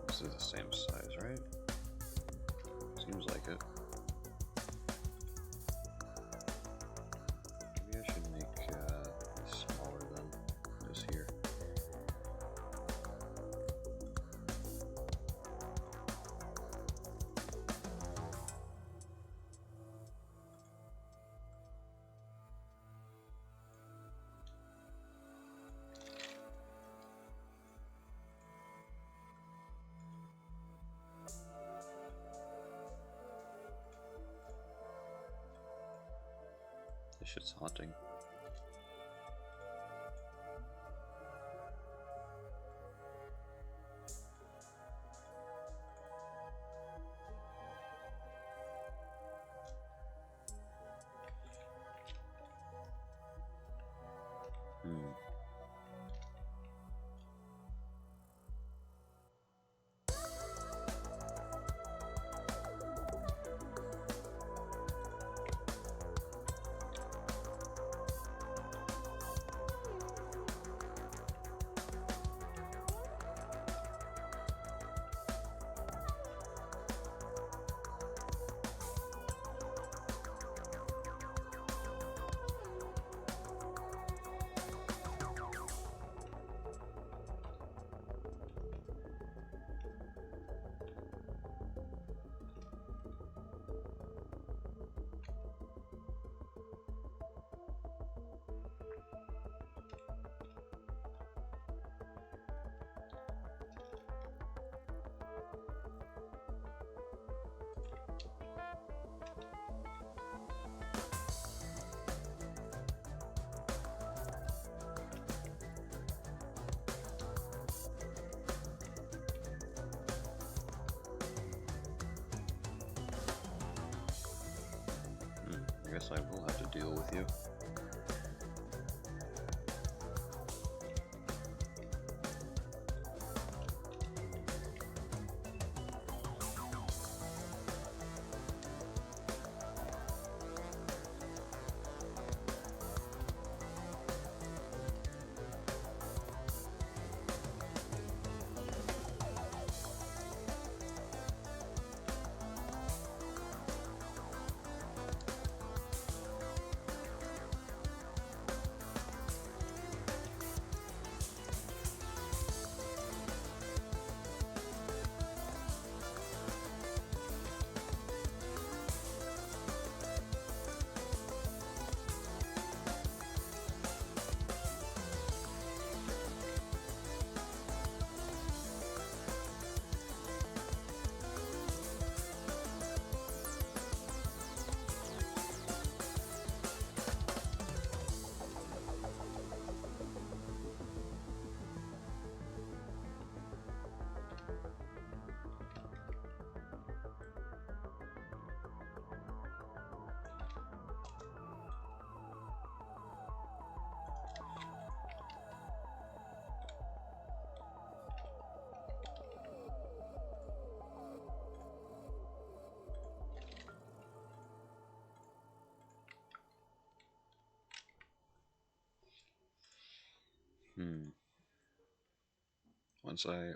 This is the same size, right? Seems like it. Maybe I should make this smaller than this here. This shit's haunting. guess I will have to deal with you.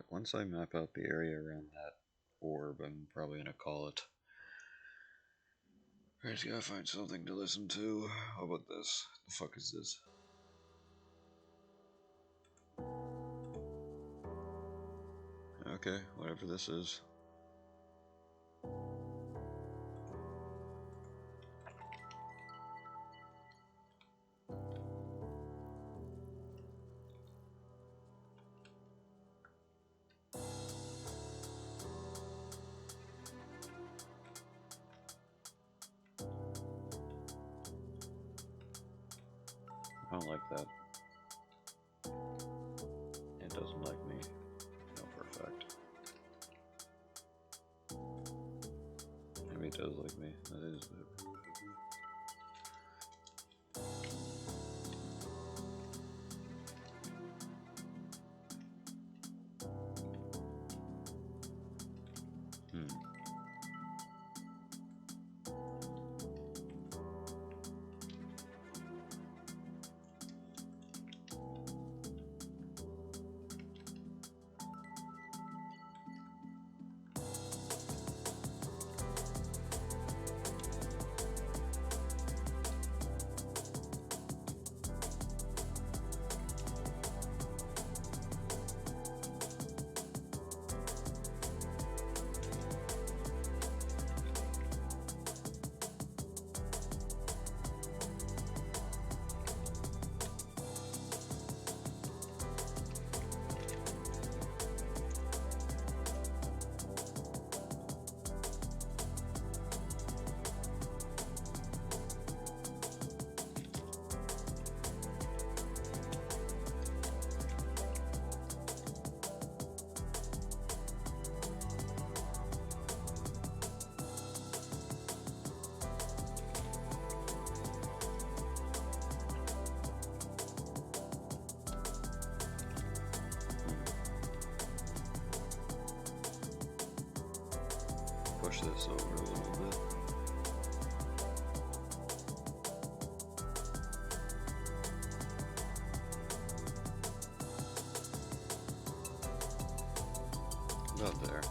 Once I map out the area around that orb, I'm probably gonna call it. I just gotta find something to listen to. How about this? The fuck is this? Okay, whatever this is. I don't like that. It doesn't like me. No, for a fact. Maybe it does like me. That is a bit. Push this over a little bit. About there.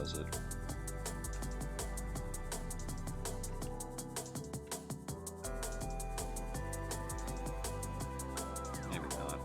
does it. Maybe not.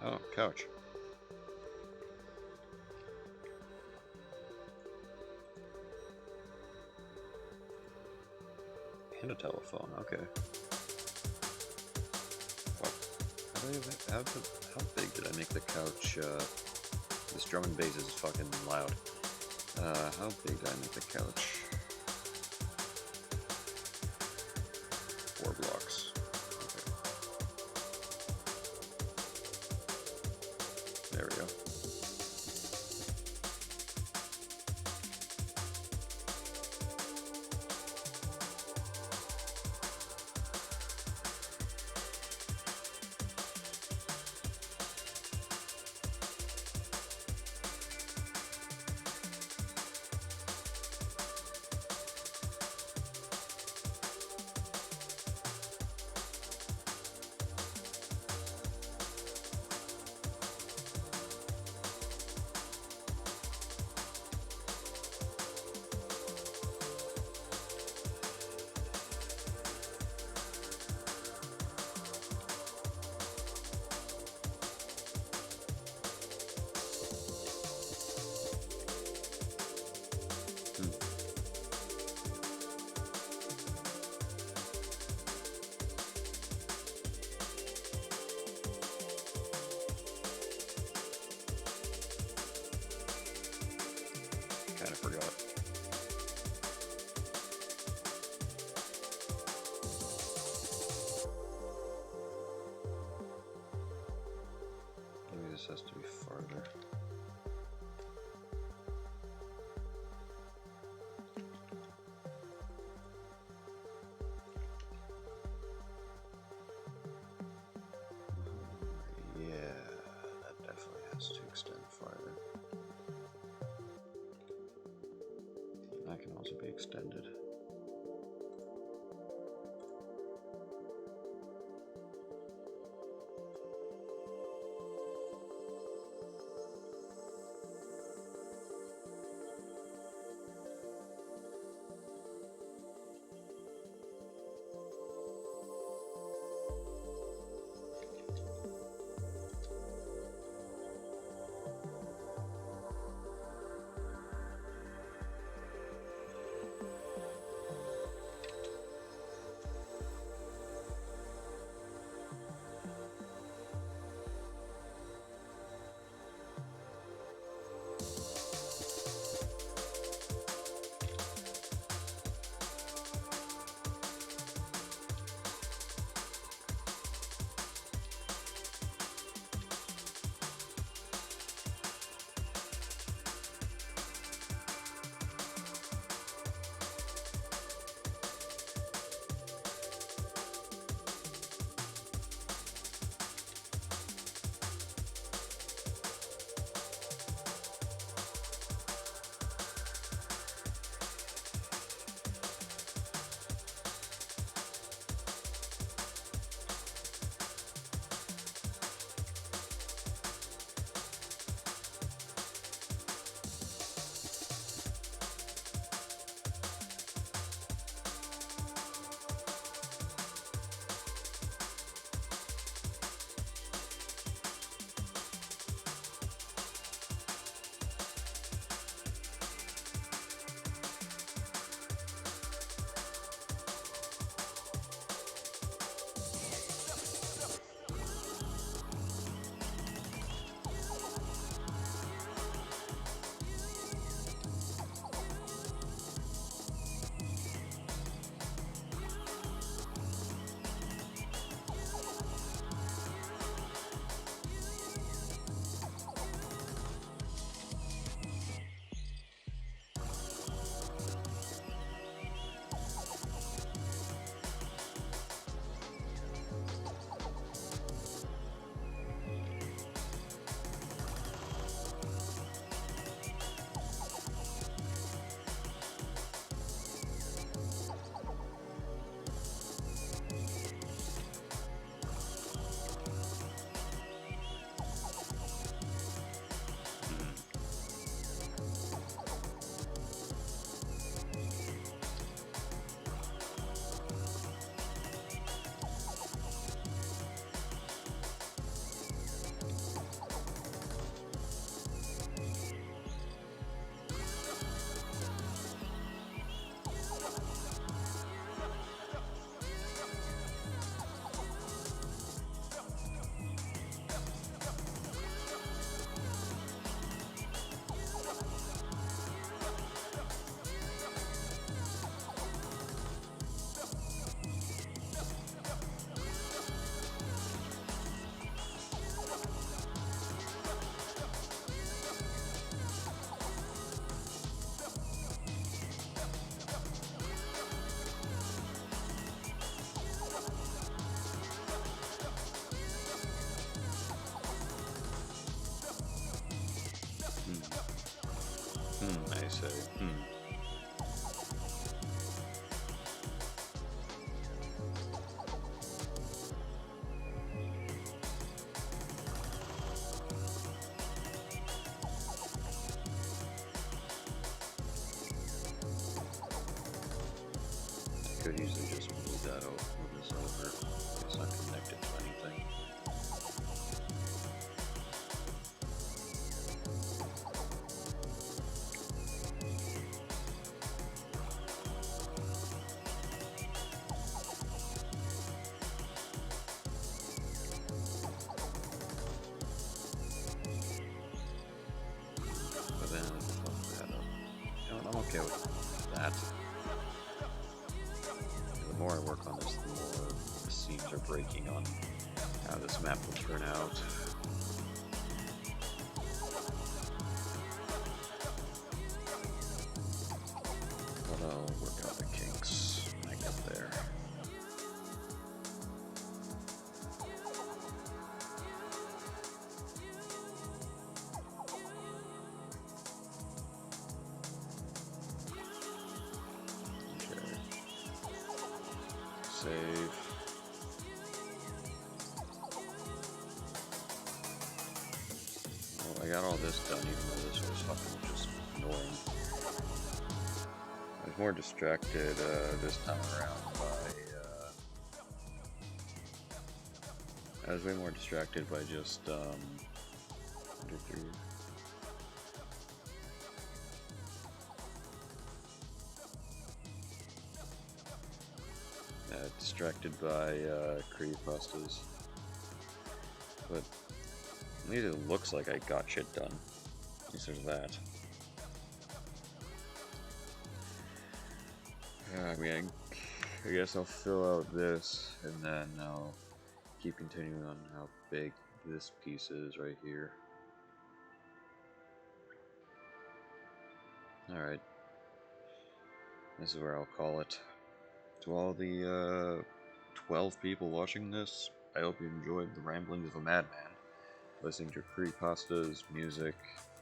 Oh, couch. And a telephone, okay. Fuck. How big did I make the couch? This drum and bass is fucking loud. How big did I make the couch? 4 blocks. Okay. There we go. Kind of forgot. Maybe this has to be farther. Yeah, that definitely has to extend farther. That can also be extended. could easily just move that over, move this over. It's not connected to anything. But then fuck that up. You know what, I'm okay with that. The more I work on this, the more the seams are breaking on how this map will turn out. But I'll work out the kinks when I get there. Okay. Save. Well, I got all this done, even though this was fucking just annoying. I was more distracted this time around by. I was way more distracted by just distracted by creepypastas, but at least it looks like I got shit done. At least there's that. I mean, I guess I'll fill out this, and then I'll keep continuing on how big this piece is right here. Alright. This is where I'll call it. To all the 12 people watching this, I hope you enjoyed the ramblings of a madman, listening to creepypastas, music,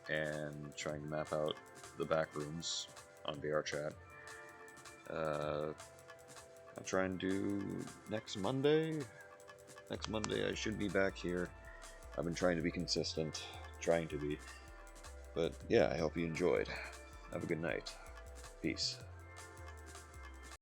and trying to map out the backrooms on VRChat. I'll try and do next Monday. Next Monday I should be back here. I've been trying to be consistent, but yeah, I hope you enjoyed. Have a good night. Peace.